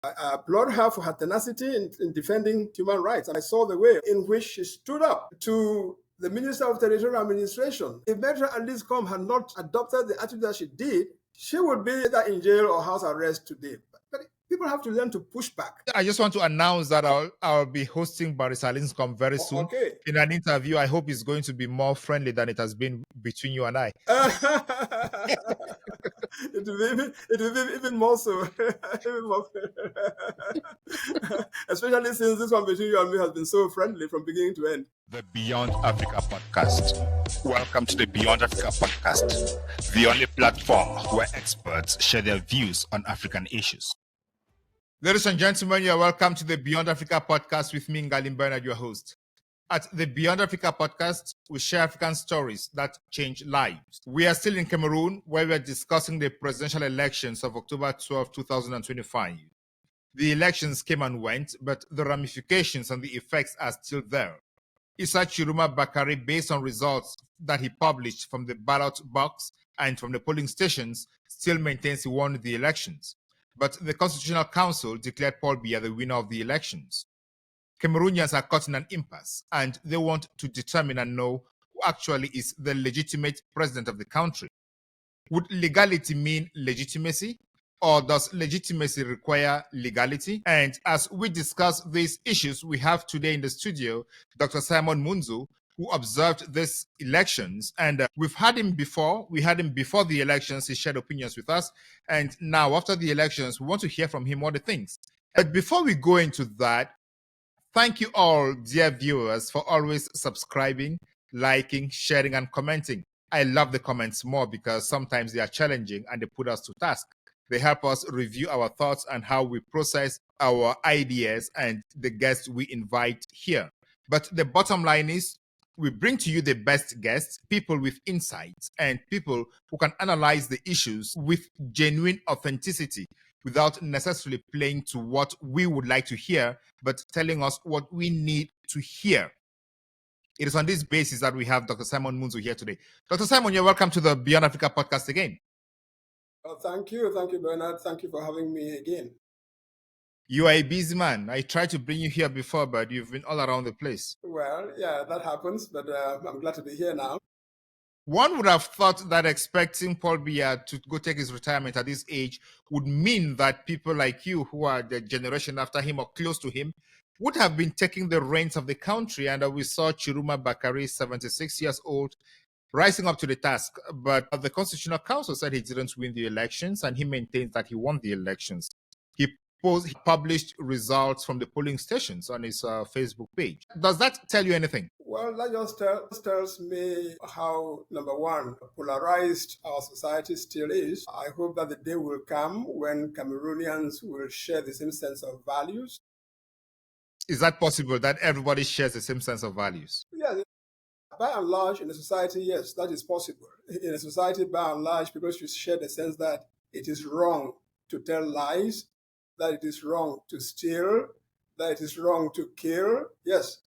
I applaud her for her tenacity in defending human rights. And I saw the way in which she stood up to the Minister of Territorial Administration. If Metro and Liscom had not adopted the attitude that she did, she would be either in jail or house arrest today. But people have to learn to push back. I just want to announce that I'll be hosting Barrister Linscomb very soon. Okay. In an interview. I hope it's going to be more friendly than it has been between you and I. It will be even more so. Especially since this one between you and me has been so friendly from beginning to end. The Beyond Africa podcast. Welcome to the Beyond Africa podcast, the only platform where experts share their views on African issues. Ladies and gentlemen, you are welcome to the Beyond Africa podcast with me, Ngalim Bernard, your host. At the Beyond Africa podcast, we share African stories that change lives. We are still in Cameroon, where we are discussing the presidential elections of October 12, 2025. The elections came and went, but the ramifications and the effects are still there. Issa Chiroma Bakary, based on results that he published from the ballot box and from the polling stations, still maintains he won the elections. But the Constitutional Council declared Paul Biya the winner of the elections. Cameroonians are caught in an impasse, and they want to determine and know who actually is the legitimate president of the country. Would legality mean legitimacy, or does legitimacy require legality? And as we discuss these issues, we have today in the studio Dr. Simon Munzu, who observed these elections, and we've had him before. We had him before the elections. He shared opinions with us, and now after the elections, we want to hear from him all the things. But before we go into that, thank you all, dear viewers, for always subscribing, liking, sharing, and commenting. I love the comments more because sometimes they are challenging and they put us to task. They help us review our thoughts and how we process our ideas and the guests we invite here. But the bottom line is, we bring to you the best guests, people with insights, and people who can analyze the issues with genuine authenticity, without necessarily playing to what we would like to hear, but telling us what we need to hear. It is on this basis that we have Dr. Simon Munzu here today. Dr. Simon, you're welcome to the Beyond Africa podcast again. Oh, thank you, Bernard. Thank you for having me again. You are a busy man. I tried to bring you here before, but you've been all around the place. Well, yeah, that happens, but I'm glad to be here now. One would have thought that expecting Paul Biya to go take his retirement at this age would mean that people like you, who are the generation after him or close to him, would have been taking the reins of the country. And we saw Chiroma Bakary, 76 years old, rising up to the task. But the Constitutional Council said he didn't win the elections, and he maintains that he won the elections. He published results from the polling stations on his Facebook page. Does that tell you anything? Well, that just tells me how, number one, polarized our society still is. I hope that the day will come when Cameroonians will share the same sense of values. Is that possible, that everybody shares the same sense of values? Yeah, by and large, in a society, yes, that is possible. In a society, by and large, people should share the sense that it is wrong to tell lies, that it is wrong to steal, that it is wrong to kill. Yes,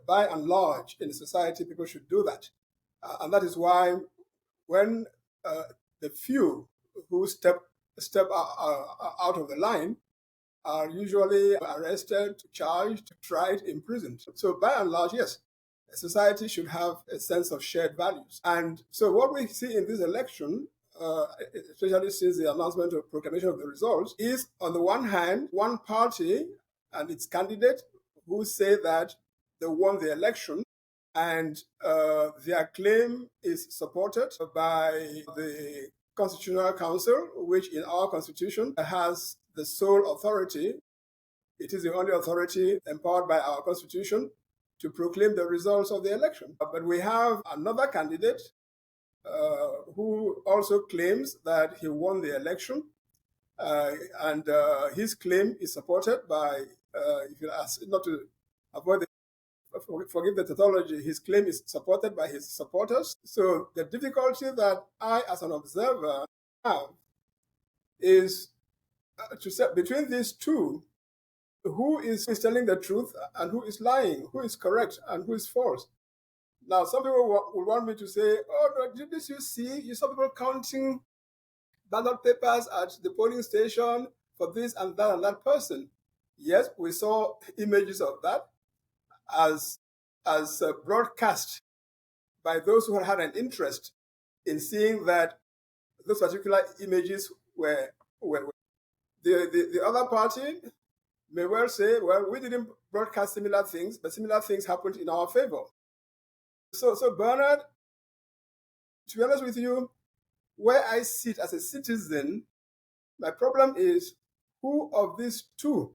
by and large, in society, people should do that. And that is why when the few who step out of the line are usually arrested, charged, tried, imprisoned. So by and large, yes, society should have a sense of shared values. And so what we see in this election, especially since the announcement of proclamation of the results, is on the one hand, one party and its candidate who say that they won the election, and their claim is supported by the Constitutional Council, which in our constitution has the sole authority. It is the only authority empowered by our constitution to proclaim the results of the election. But we have another candidate who also claims that he won the election, and his claim is supported by, if you ask not to avoid forgive the tautology, his claim is supported by his supporters. So the difficulty that I, as an observer, have is to set between these two, who is telling the truth and who is lying, who is correct and who is false. Now, some people would want me to say, oh, no, did this you see? You saw people counting ballot papers at the polling station for this and that person. Yes, we saw images of that as broadcast by those who had an interest in seeing that those particular images were the other party may well say, well, we didn't broadcast similar things, but similar things happened in our favor. So Bernard, to be honest with you, where I sit as a citizen, my problem is, who of these two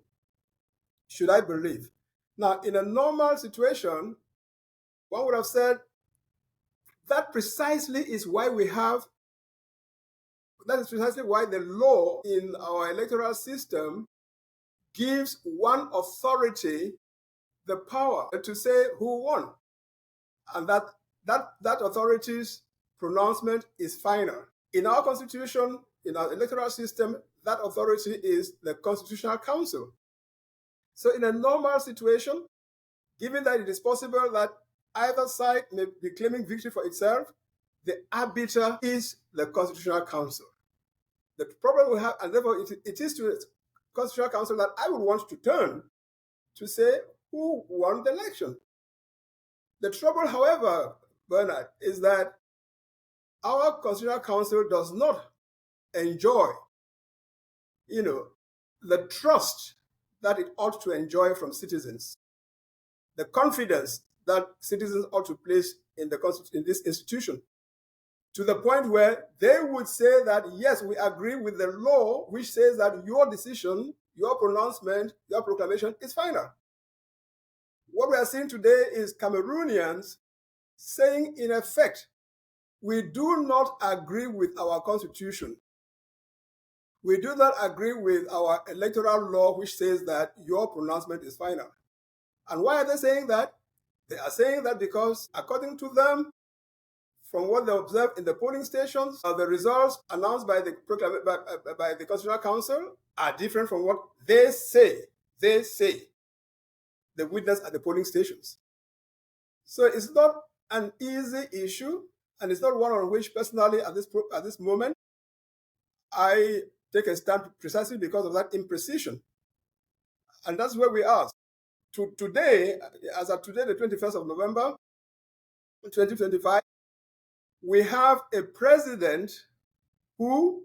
should I believe? Now, in a normal situation, one would have said that precisely is why that is precisely why the law in our electoral system gives one authority the power to say who won. And that authority's pronouncement is final. In our constitution, in our electoral system, that authority is the Constitutional Council. So in a normal situation, given that it is possible that either side may be claiming victory for itself, the arbiter is the Constitutional Council. The problem we have, and therefore it is to the Constitutional Council that I would want to turn to say who won the election. The trouble, however, Bernard, is that our Constitutional Council does not enjoy, the trust that it ought to enjoy from citizens, the confidence that citizens ought to place in this institution, to the point where they would say that, yes, we agree with the law which says that your decision, your pronouncement, your proclamation is final. What we are seeing today is Cameroonians saying, in effect, we do not agree with our constitution. We do not agree with our electoral law, which says that your pronouncement is final. And why are they saying that? They are saying that because, according to them, from what they observe in the polling stations, the results announced by the Constitutional Council are different from what they say. They say the witness at the polling stations. So it's not an easy issue, and it's not one on which personally at this moment I take a stand precisely because of that imprecision. And that's where we are. Today, as of today, the 21st of November, 2025, we have a president who,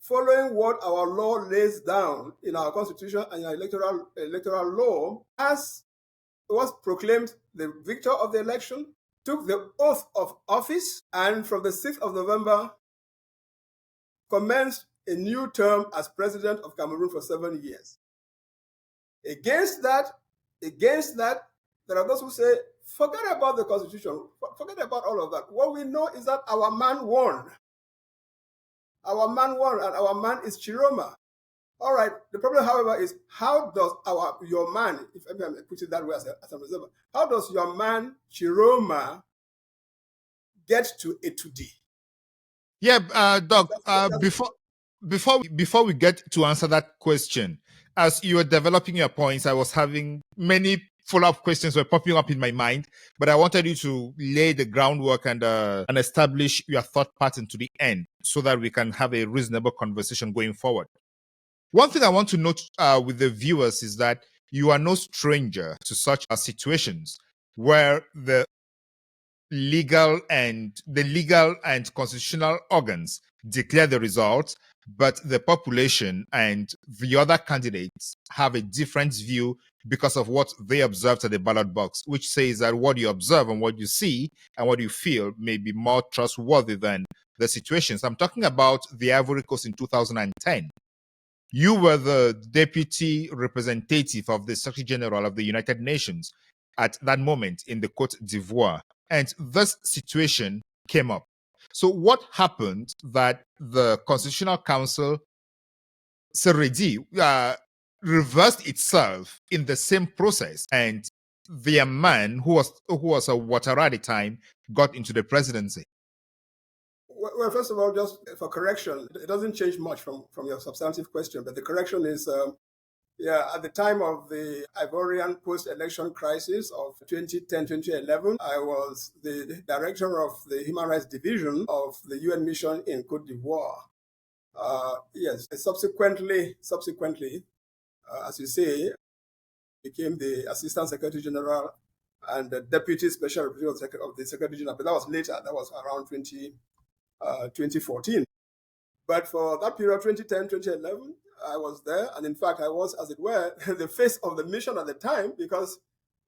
following what our law lays down in our constitution and our electoral law, was proclaimed the victor of the election, took the oath of office, and from the 6th of November, commenced a new term as president of Cameroon for 7 years. Against that, there are those who say, forget about the constitution, forget about all of that. What we know is that our man won. Our man won, and our man is Chiroma. All right, the problem, however, is how does your man, if I may put it that way as an observer, how does your man Chiroma get to A to D? Yeah, Doc, before we get to answer that question, as you were developing your points, I was having many follow-up questions were popping up in my mind, but I wanted you to lay the groundwork and establish your thought pattern to the end so that we can have a reasonable conversation going forward. One thing I want to note with the viewers is that you are no stranger to such situations where the legal and constitutional organs declare the results, but the population and the other candidates have a different view because of what they observed at the ballot box, which says that what you observe and what you see and what you feel may be more trustworthy than the situations. I'm talking about the Ivory Coast in 2010. You were the deputy representative of the Secretary General of the United Nations at that moment in the Côte d'Ivoire, and this situation came up. So what happened that the Constitutional Council, Seredi, reversed itself in the same process, and their man, who was a Ouattara at the time, got into the presidency? Well, first of all, just for correction, it doesn't change much from your substantive question, but the correction is, at the time of the Ivorian post-election crisis of 2010-2011, I was the director of the Human Rights Division of the UN mission in Côte d'Ivoire. Yes, subsequently, as you say, became the Assistant Secretary General and the Deputy Special Representative of the Secretary General. But that was later. That was around 2014. But for that period, 2010, 2011, I was there. And in fact, I was, as it were, the face of the mission at the time because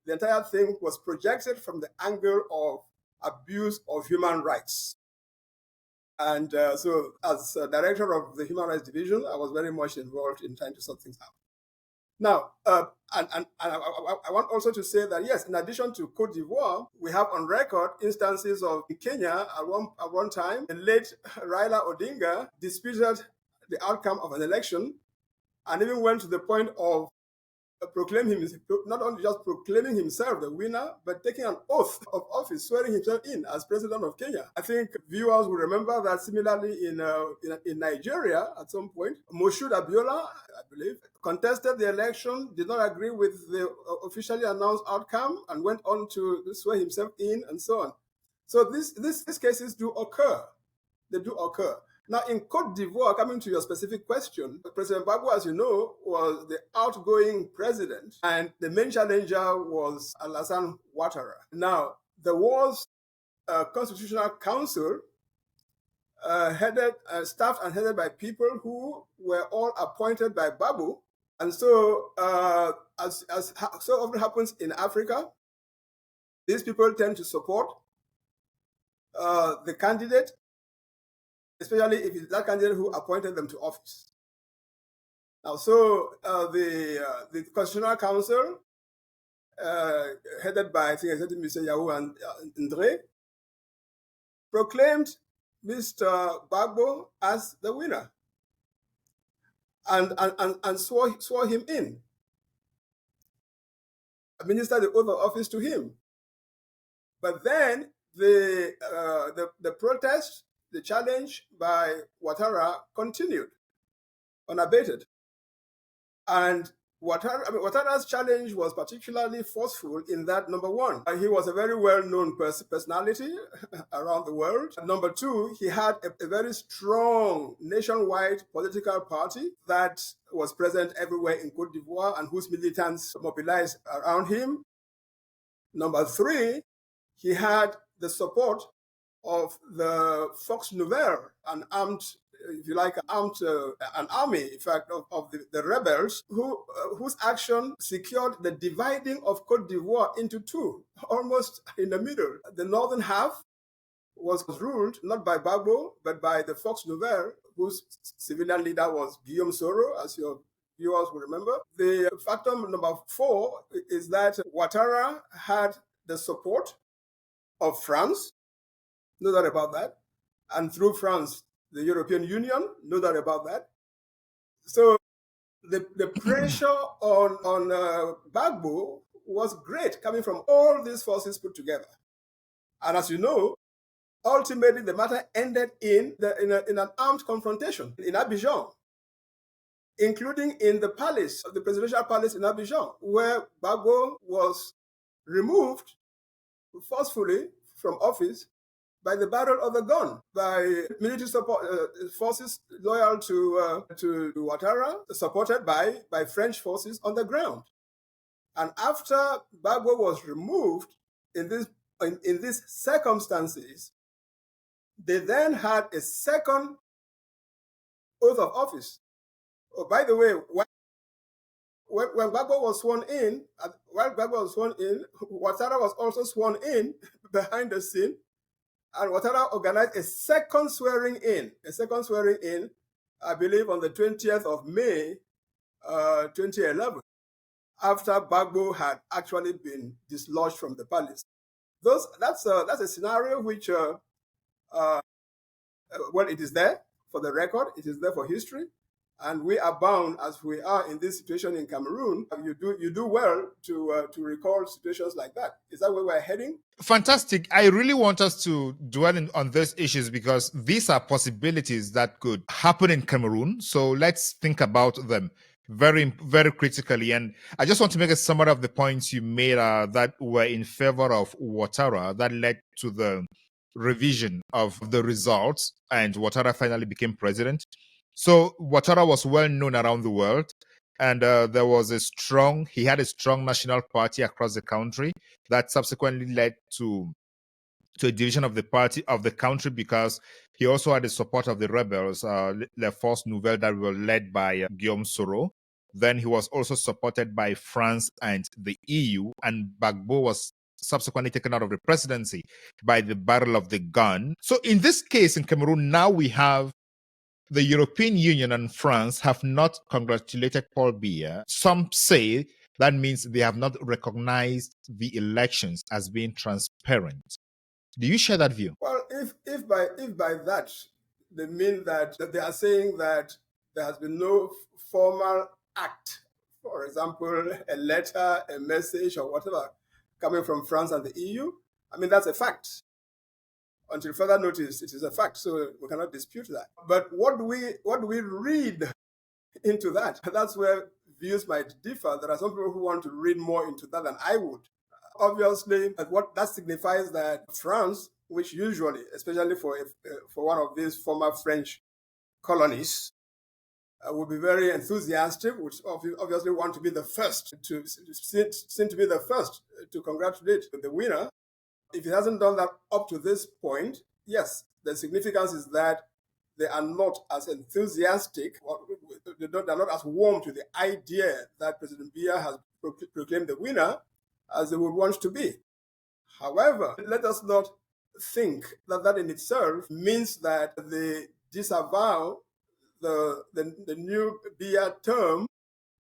the entire thing was projected from the angle of abuse of human rights. And so, as director of the Human Rights Division, I was very much involved in trying to sort things out. Now, and I want also to say that, yes, in addition to Cote d'Ivoire, we have on record instances of Kenya at one time, the late Raila Odinga disputed the outcome of an election and even went to the point of not only just proclaiming himself the winner, but taking an oath of office, swearing himself in as president of Kenya. I think viewers will remember that similarly in Nigeria at some point, Moshood Abiola, I believe, contested the election, did not agree with the officially announced outcome, and went on to swear himself in, and so on. So these cases do occur. They do occur. Now, in Cote d'Ivoire, coming to your specific question, President Gbagbo, as you know, was the outgoing president, and the main challenger was Alassane Ouattara. Now, there was a constitutional council staffed and headed by people who were all appointed by Gbagbo. And so, as so often happens in Africa, these people tend to support the candidate, especially if it's that candidate who appointed them to office. Now, so the Constitutional Council, headed by, I think, Mr. Yahoo and Ndre, proclaimed Mr. Gbagbo as the winner and swore him in, administered the oath of office to him. But then the protest, the challenge by Ouattara continued unabated. And Ouattara's challenge was particularly forceful in that, number one, he was a very well-known personality around the world. And number two, he had a very strong nationwide political party that was present everywhere in Cote d'Ivoire and whose militants mobilized around him. Number three, he had the support of the Force Nouvelle, an armed, if you like, an army, in fact, of the rebels, whose action secured the dividing of Cote d'Ivoire into two, almost in the middle. The northern half was ruled not by Gbagbo, but by the Force Nouvelle, whose civilian leader was Guillaume Soro, as your viewers will remember. The factor number four is that Ouattara had the support of France, no doubt about that, and through France, the European Union, no doubt about that. So the pressure on Gbagbo was great, coming from all these forces put together. And as you know, ultimately the matter ended in an armed confrontation in Abidjan, including in the palace, the presidential palace in Abidjan, where Gbagbo was removed forcefully from office by the barrel of a gun, by military support forces loyal to Ouattara, supported by French forces on the ground. And after Gbagbo was removed in these circumstances, they then had a second oath of office. Oh, by the way, when Gbagbo was sworn in, Ouattara was also sworn in behind the scene. And Ouattara organized a second swearing in, I believe on the 20th of May, 2011, after Gbagbo had actually been dislodged from the palace. That's a scenario which, well, it is there for the record, it is there for history, and we are bound, as we are in this situation in Cameroon. You do well to recall situations like that. Is that where we're heading? Fantastic. I really want us to dwell on those issues because these are possibilities that could happen in Cameroon. So let's think about them very, very critically. And I just want to make a summary of the points you made that were in favor of Ouattara that led to the revision of the results, and Ouattara finally became president. So Ouattara was well known around the world, and he had a strong national party across the country that subsequently led to a division of the party of the country, because he also had the support of the rebels, Les Forces Nouvelles, that were led by Guillaume Soro. Then he was also supported by France and the EU, and Gbagbo was subsequently taken out of the presidency by the Battle of the Gun. So in this case in Cameroon, now we have the European Union and France have not congratulated Paul Biya. Some say that means they have not recognized the elections as being transparent. Do you share that view? Well, if by that they mean that they are saying that there has been no formal act, for example, a letter, a message, or whatever, coming from France and the EU, I mean, that's a fact. Until further notice, it is a fact, so we cannot dispute that. But what do we read into that? That's where views might differ. There are some people who want to read more into that than I would. Obviously, what that signifies that France, which usually, especially for one of these former French colonies, will be very enthusiastic, would obviously want to be the first seem to be the first to congratulate the winner. If it hasn't done that up to this point, yes, the significance is that they are not as enthusiastic, or they're not as warm to the idea that President Biya has proclaimed the winner as they would want to be. However, let us not think that in itself means that they disavow the new Biya term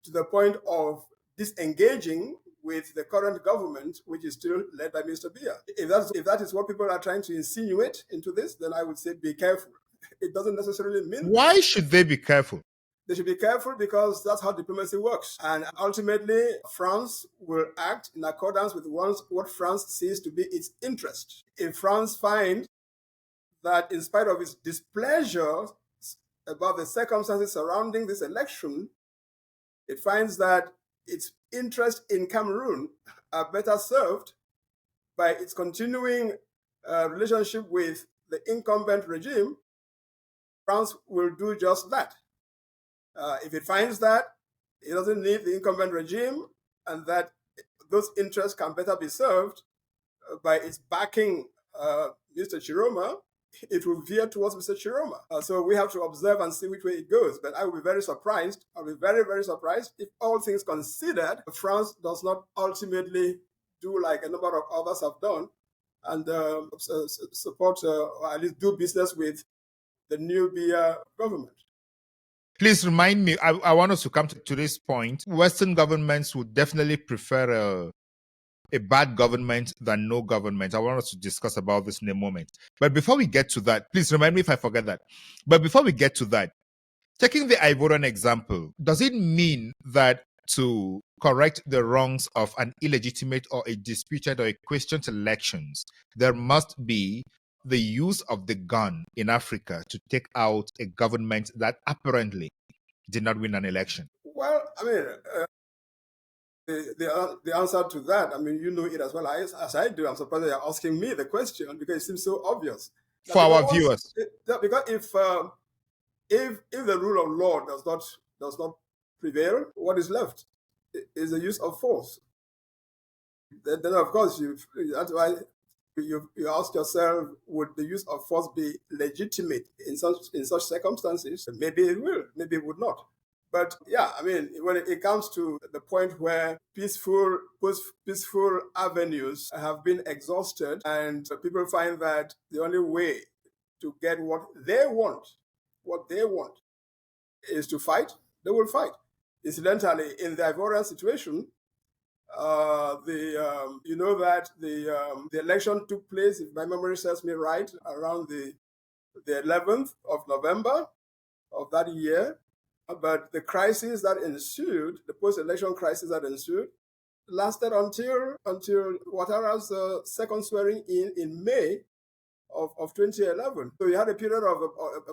to the point of disengaging with the current government, which is still led by Mr. Biya. If that is what people are trying to insinuate into this, then I would say be careful. It doesn't necessarily mean... Why should they be careful? They should be careful because that's how diplomacy works. And ultimately, France will act in accordance with what France sees to be its interest. If France finds that in spite of its displeasure about the circumstances surrounding this election, it finds that its interest in Cameroon are better served by its continuing relationship with the incumbent regime, France will do just that. If it finds that it doesn't need the incumbent regime and that those interests can better be served by its backing Mr. Chiroma, it will veer towards Mr. Chiroma. So we have to observe and see which way it goes. But I will be very surprised. I'll be very, very surprised if, all things considered, France does not ultimately do like a number of others have done and support or at least do business with the new Biya government. Please remind me, I want us to come to this point. Western governments would definitely prefer a bad government than no government. I want us to discuss about this in a moment. But before we get to that, please remind me if I forget that. But before we get to that, taking the Ivorian example, does it mean that to correct the wrongs of an illegitimate or a disputed or a questioned elections, there must be the use of the gun in Africa to take out a government that apparently did not win an election? Well, I mean, the answer to that, I mean, you know it as well as I do. I'm surprised you're asking me the question because it seems so obvious. For our viewers. Because if the rule of law does not prevail, what is left is the use of force. Then of course, that's why you ask yourself, would the use of force be legitimate in such circumstances? Maybe it will, maybe it would not. But yeah, I mean, when it comes to the point where peaceful avenues have been exhausted and people find that the only way to get what they want is to fight, they will fight. Incidentally, in the Ivorian situation, you know that the election took place, if my memory serves me right, around the 11th of November of that year. But the crisis that ensued, the post-election crisis that ensued, lasted until Ouattara's second swearing in May of 2011. So you had a period of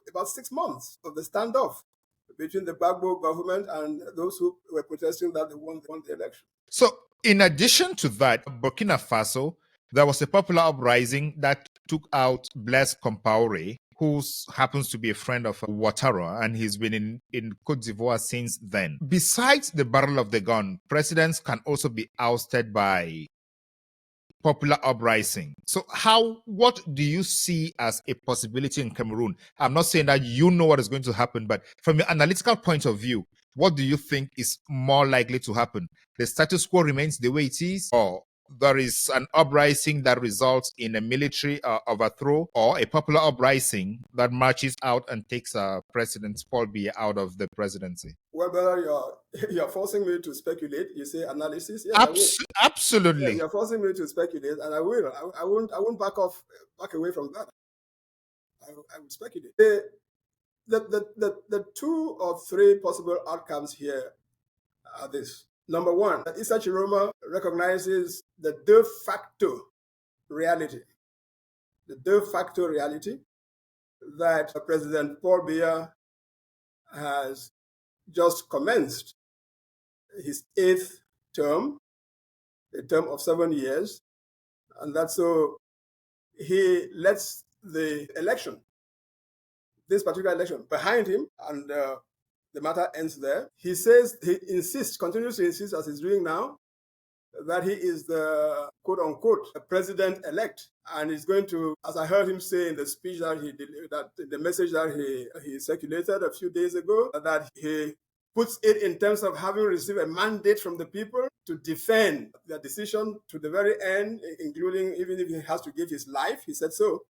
about 6 months of the standoff between the Gbagbo government and those who were protesting that they won the election. So in addition to that, Burkina Faso, there was a popular uprising that took out Blaise Compaoré, who happens to be a friend of Ouattara, and he's been in Cote d'Ivoire since then. Besides the barrel of the gun, presidents can also be ousted by popular uprising. So what do you see as a possibility in Cameroon? I'm not saying that you know what is going to happen, but from an analytical point of view, what do you think is more likely to happen? The status quo remains the way it is, or there is an uprising that results in a military overthrow, or a popular uprising that marches out and takes President Paul Biya out of the presidency? Well, brother, you're forcing me to speculate. You say analysis. Yes, Absolutely. You're forcing me to speculate, and I will. I won't back away from that. I will speculate. The two or three possible outcomes here are this. Number one, that Issa Chiroma recognizes the de facto reality that President Paul Biya has just commenced his 8th term, a term of 7 years, and that's so he lets the election, this particular election, behind him, and the matter ends there. He continues to insist, as he's doing now, that he is the quote-unquote president-elect, and he's going to, as I heard him say in the speech the message that he circulated a few days ago, that he puts it in terms of having received a mandate from the people to defend their decision to the very end, including even if he has to give his life. He said so.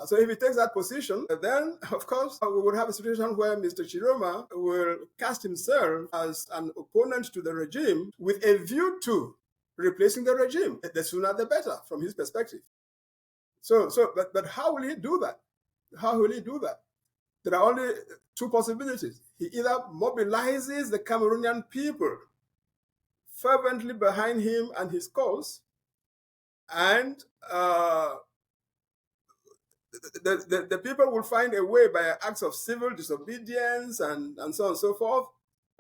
So if he takes that position, then, of course, we would have a situation where Mr. Chiroma will cast himself as an opponent to the regime with a view to replacing the regime. The sooner the better, from his perspective. But how will he do that? How will he do that? There are only two possibilities. He either mobilizes the Cameroonian people fervently behind him and his cause, and the people will find a way by acts of civil disobedience and so on and so forth,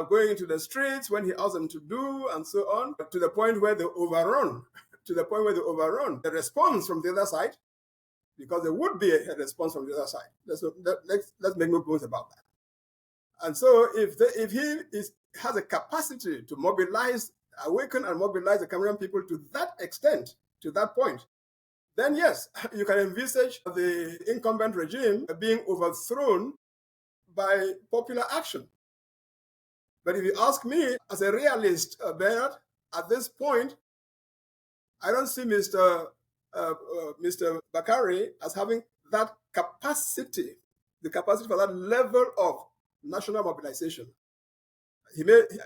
going into the streets when he asks them to do, and so on, to the point where they overrun, the response from the other side, because there would be a response from the other side. Let's make no bones about that. And so if he has a capacity to awaken and mobilize the Cameroonian people to that extent, to that point, then yes, you can envisage the incumbent regime being overthrown by popular action. But if you ask me, as a realist, Bernard, at this point, I don't see Mr. Bakary as having that capacity, the capacity for that level of national mobilization.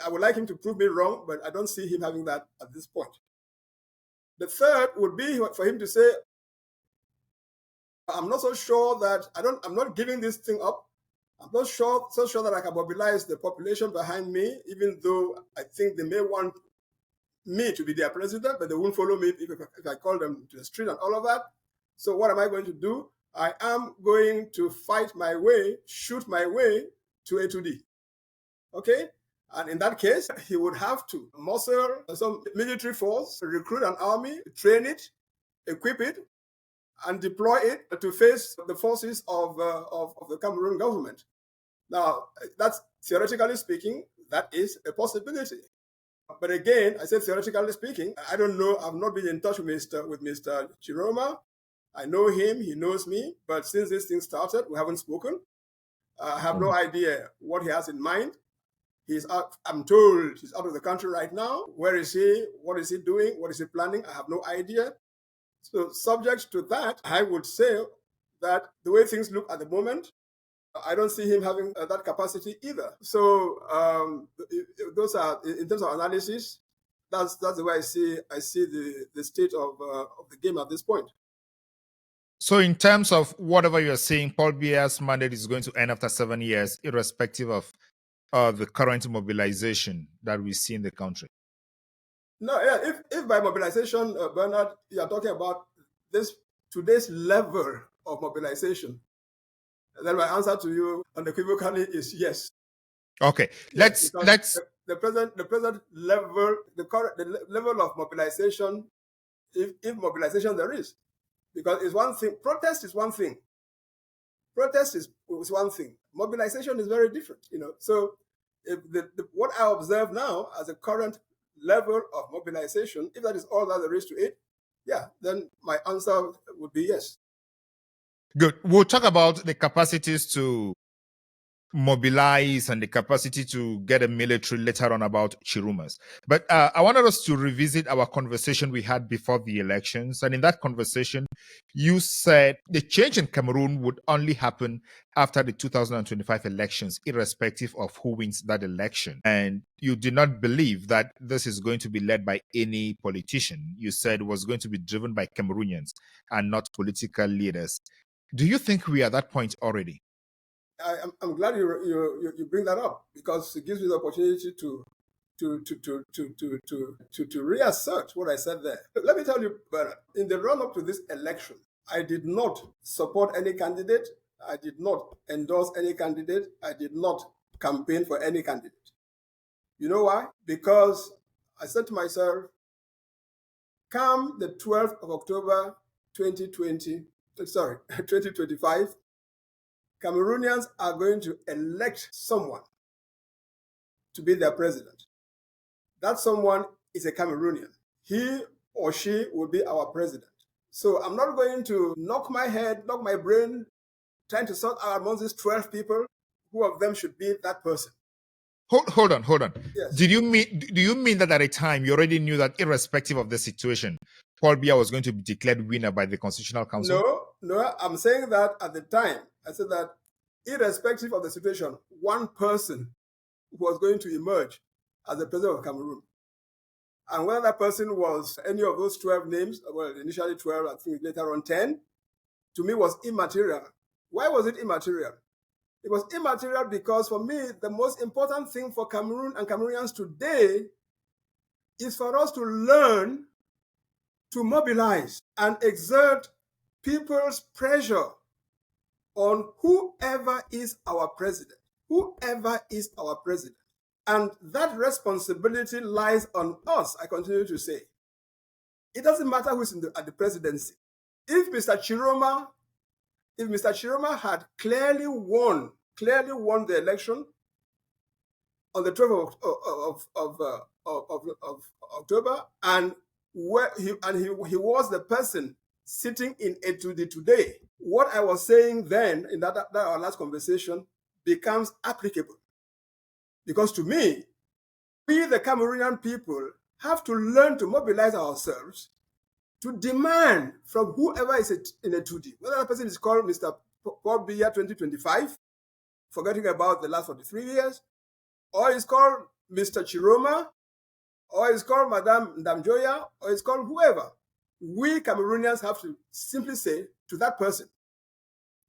I would like him to prove me wrong, but I don't see him having that at this point. The third would be for him to say, I'm not so sure that I'm not giving this thing up. I'm not so sure that I can mobilize the population behind me, even though I think they may want me to be their president, but they won't follow me if I call them to the street and all of that. So what am I going to do? I am going to shoot my way to A2D. Okay? And in that case, he would have to muscle some military force, recruit an army, train it, equip it, and deploy it to face the forces of the Cameroon government. Now, that's theoretically speaking, that is a possibility. But again, I said theoretically speaking, I don't know. I've not been in touch with Mr. Chiroma. I know him, he knows me, but since this thing started, we haven't spoken. I have no idea what he has in mind. I'm told he's out of the country right now. Where is he? What is he doing? What is he planning? I have no idea. So subject to that, I would say that the way things look at the moment, I don't see him having that capacity either. So those are, in terms of analysis, that's the way I see the state of the game at this point. So in terms of whatever you're saying, Paul Biya's mandate is going to end after 7 years, irrespective of the current mobilization that we see in the country. No, yeah. If by mobilization, Bernard, you are talking about today's level of mobilization, then my answer to you unequivocally is yes. Okay, yes, let's the present level, the level of mobilization, if mobilization there is, because it's one thing. Protest is one thing. Protest is one thing. Mobilization is very different, So if what I observe now as a current level of mobilization, if that is all that there is to it, yeah, then my answer would be yes. Good. We'll talk about the capacities to mobilize and the capacity to get a military later on about Chiromas. But I wanted us to revisit our conversation we had before the elections. And in that conversation, you said the change in Cameroon would only happen after the 2025 elections, irrespective of who wins that election. And you did not believe that this is going to be led by any politician. You said it was going to be driven by Cameroonians and not political leaders. Do you think we are at that point already? I'm glad you bring that up, because it gives me the opportunity to reassert what I said there. Let me tell you, Bernard, in the run-up to this election, I did not support any candidate. I did not endorse any candidate. I did not campaign for any candidate. You know why? Because I said to myself, come the 12th of October 2025, Cameroonians are going to elect someone to be their president. That someone is a Cameroonian. He or she will be our president. So I'm not going to knock my brain, trying to sort out among these 12 people who of them should be that person. Hold on. Yes. Do you mean that at a time you already knew that irrespective of the situation, Paul Biya was going to be declared winner by the Constitutional Council? No, I'm saying that at the time. I said that irrespective of the situation, one person was going to emerge as the president of Cameroon. And whether that person was any of those 12 names, well, initially 12, I think later on 10, to me was immaterial. Why was it immaterial? It was immaterial because for me, the most important thing for Cameroon and Cameroonians today is for us to learn to mobilize and exert people's pressure on whoever is our president. Whoever is our president. And that responsibility lies on us, I continue to say. It doesn't matter who's at the presidency. If Mr. Chiroma had clearly won the election on the 12th of October, and he was the person sitting in Etude today, what I was saying then in that our last conversation becomes applicable. Because to me, we the Cameroonian people have to learn to mobilize ourselves to demand from whoever is in Etude, whether that person is called Mr. Paul Biya 2025, forgetting about the last 43 years, or is called Mr. Chiroma, or is called Madame Ndamjoya, or is called whoever. We Cameroonians have to simply say to that person,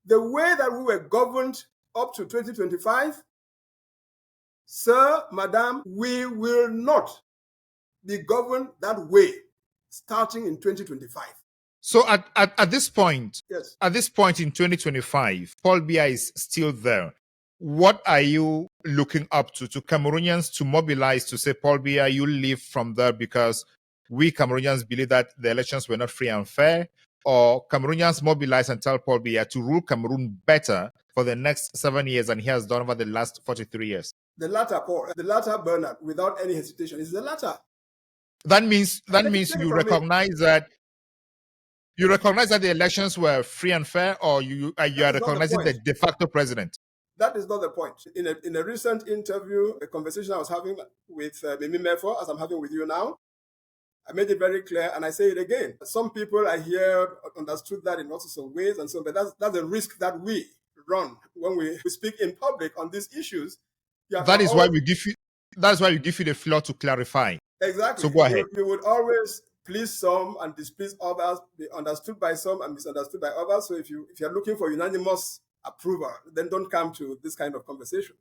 the way that we were governed up to 2025, sir, madam, we will not be governed that way starting in 2025. So at this point, yes, at this point in 2025, Paul Biya is still there. What are you looking up to Cameroonians to mobilize to say, Paul Biya, you leave from there because we Cameroonians believe that the elections were not free and fair? Or Cameroonians mobilize and tell Paul Biya to rule Cameroon better for the next 7 years than he has done over the last 43 years? The latter, Paul, Bernard, without any hesitation, is the latter. That means you recognize that the elections were free and fair, or you are recognizing the de facto president? That is not the point. In a recent interview, a conversation I was having with Mimi Mefo, as I'm having with you now, I made it very clear, and I say it again. Some people I hear understood that in lots of ways, and so, but that's the risk that we run when we speak in public on these issues. That is why we give you the floor to clarify. Exactly. So go ahead. You would always please some and displease others, be understood by some and misunderstood by others. So if you're looking for unanimous approval, then don't come to this kind of conversation.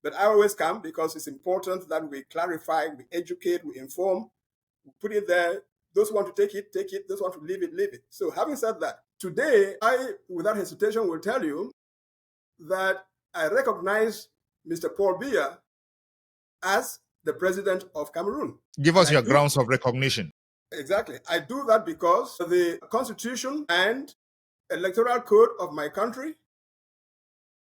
But I always come because it's important that we clarify, we educate, we inform, we put it there. Those who want to take it, take it. Those who want to leave it, leave it. So having said that, today, I, without hesitation, will tell you that I recognize Mr. Paul Biya as the president of Cameroon. Give us your grounds of recognition. Exactly. I do that because the constitution and electoral code of my country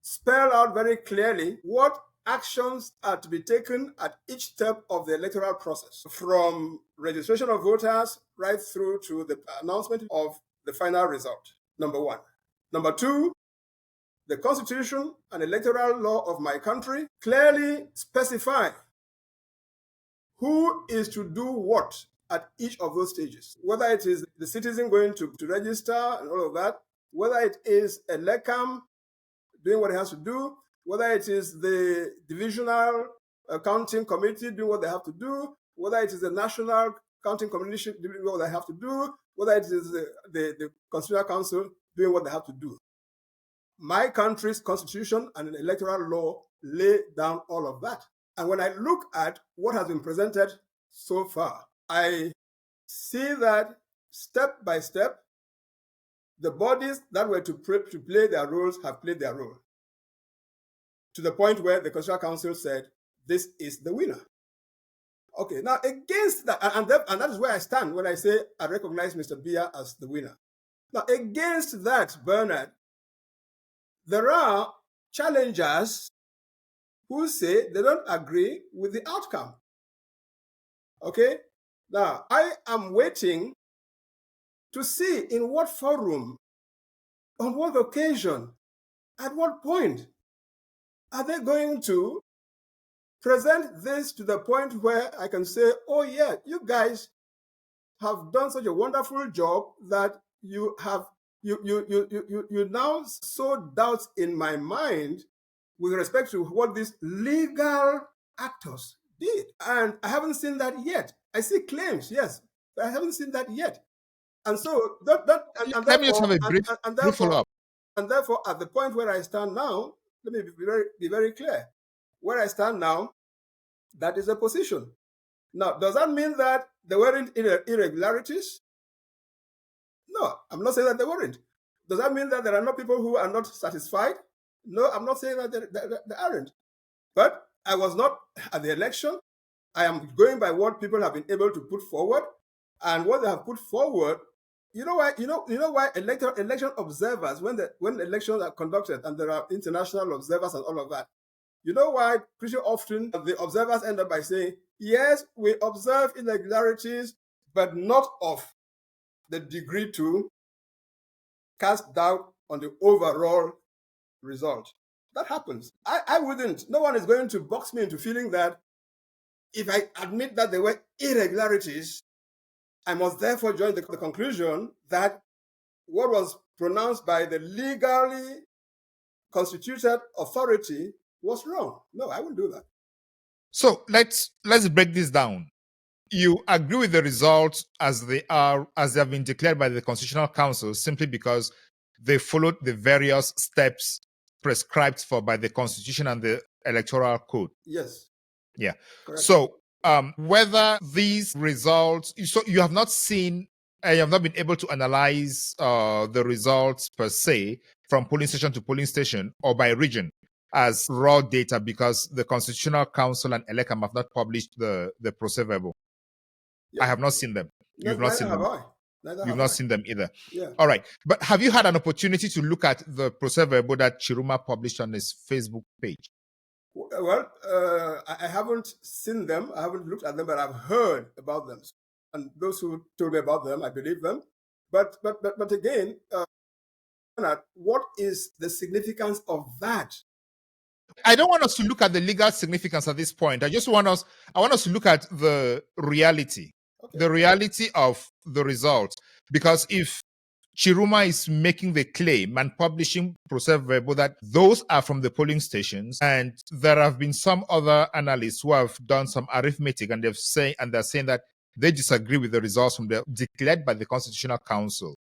spell out very clearly what actions are to be taken at each step of the electoral process, from registration of voters right through to the announcement of the final result. Number one. Number two, the Constitution and electoral law of my country clearly specify who is to do what at each of those stages, whether it is the citizen going to register and all of that, whether it is a LECAM doing what it has to do, whether it is the divisional counting committee doing what they have to do, whether it is the national counting commission doing what they have to do, whether it is the Constitutional Council doing what they have to do. My country's constitution and electoral law lay down all of that. And when I look at what has been presented so far, I see that step by step, the bodies that were to play their roles have played their role, to the point where the Constitutional Council said, this is the winner. Okay, now against that, and that is where I stand when I say I recognize Mr. Biya as the winner. Now, against that, Bernard, there are challengers who say they don't agree with the outcome. Okay? Now, I am waiting to see in what forum, on what occasion, at what point are they going to present this to the point where I can say, oh yeah, you guys have done such a wonderful job that you now sow doubts in my mind with respect to what these legal actors did. And I haven't seen that yet. I see claims, yes, but I haven't seen that yet. And so let me just have a brief follow-up. And therefore, at the point where I stand now, let me be very clear. Where I stand now, that is a position. Now, does that mean that there weren't irregularities? No, I'm not saying that there weren't. Does that mean that there are not people who are not satisfied? No, I'm not saying that there aren't. But I was not at the election. I am going by what people have been able to put forward, and what they have put forward. You know why? You know why election observers, when elections are conducted and there are international observers and all of that, you know why pretty often the observers end up by saying, yes, we observe irregularities, but not of the degree to cast doubt on the overall result. That happens. I wouldn't. No one is going to box me into feeling that if I admit that there were irregularities, I must therefore join the conclusion that what was pronounced by the legally constituted authority was wrong. No, I wouldn't do that. So let's break this down. You agree with the results as they have been declared by the Constitutional Council simply because they followed the various steps prescribed for by the Constitution and the Electoral Code. Yes. Yeah. Correct. So whether these results, so you have not seen, you have not been able to analyze the results per se from polling station to polling station or by region as raw data because the Constitutional Council and ELECAM have not published the procès-verbal. Yeah. I have not seen them. You've not seen them. You've not seen them either. Yeah. All right. But have you had an opportunity to look at the procès-verbal that Chiroma published on his Facebook page? Well, I haven't seen them. I haven't looked at them, but I've heard about them. And those who told me about them, I believe them. But again, what is the significance of that? I don't want us to look at the legal significance at this point. I want us to look at the reality, the reality of the results. Because if Chiroma is making the claim and publishing procès-verbal that those are from the polling stations, and there have been some other analysts who have done some arithmetic and they're saying that they disagree with the results from declared by the Constitutional Council.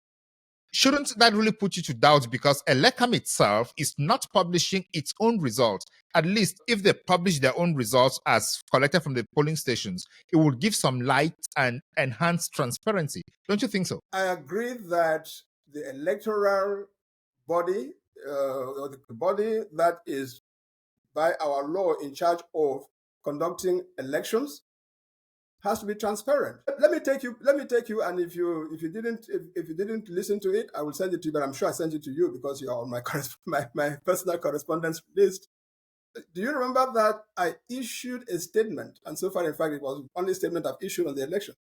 Shouldn't that really put you to doubt because ELECAM itself is not publishing its own results? At least if they publish their own results as collected from the polling stations, it would give some light and enhance transparency. Don't you think so? I agree that the electoral body, or the body that is by our law in charge of conducting elections, has to be transparent. Let me take you, and if you didn't listen to it, I will send it to you, but I'm sure I sent it to you because you're on my personal correspondence list. Do you remember that I issued a statement? And so far, in fact, it was the only statement I've issued on the election.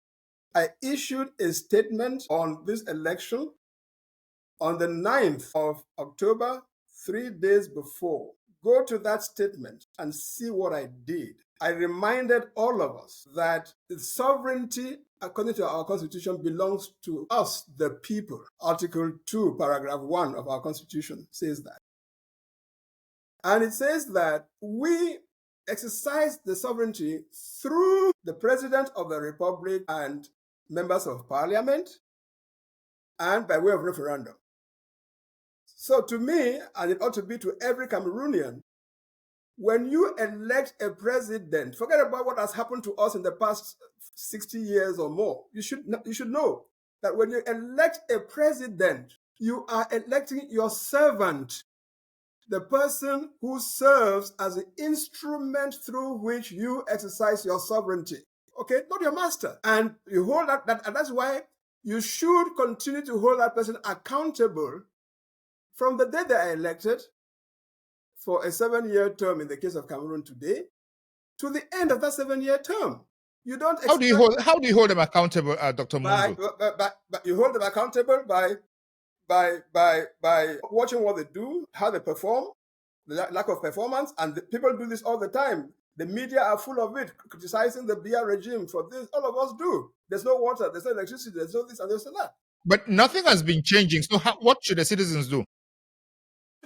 I issued a statement on this election on the 9th of October, 3 days before. Go to that statement and see what I did. I reminded all of us that the sovereignty, according to our Constitution, belongs to us, the people. Article 2, paragraph 1 of our Constitution says that. And it says that we exercise the sovereignty through the President of the Republic and members of Parliament and by way of referendum. So to me, and it ought to be to every Cameroonian, when you elect a president, forget about what has happened to us in the past 60 years or more. You should know that when you elect a president, you are electing your servant, the person who serves as the instrument through which you exercise your sovereignty. Okay, not your master. And you hold that, and that's why you should continue to hold that person accountable from the day they are elected for a 7-year term in the case of Cameroon today to the end of that 7-year term. You don't. How do you hold them accountable, Dr. Munzu? But you hold them accountable by watching what they do, how they perform, the lack of performance, and people do this all the time. The media are full of it, criticizing the Biya regime for this. All of us do. There's no water, there's no electricity, there's no this and there's no that. But nothing has been changing. So what should the citizens do?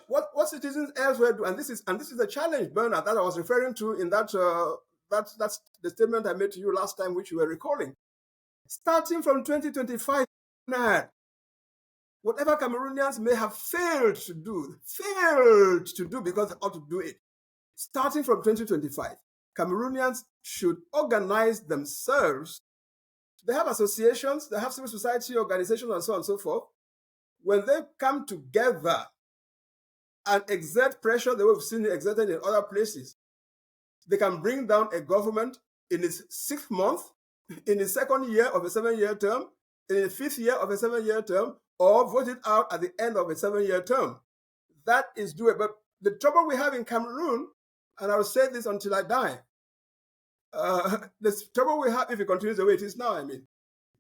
What citizens elsewhere do, and this is the challenge, Bernard, that I was referring to in that's the statement I made to you last time, which you were recalling. Starting from 2025, whatever Cameroonians may have failed to do because they ought to do it. Starting from 2025, Cameroonians should organize themselves. They have associations, they have civil society organizations, and so on and so forth. When they come together and exert pressure the way we've seen it exerted in other places, they can bring down a government in its 6th month, in its 2nd year of a 7-year term, in its 5th year of a 7-year term, or vote it out at the end of a 7-year term. That is doable. But the trouble we have in Cameroon, and I will say this until I die, the trouble we have, if it continues the way it is now,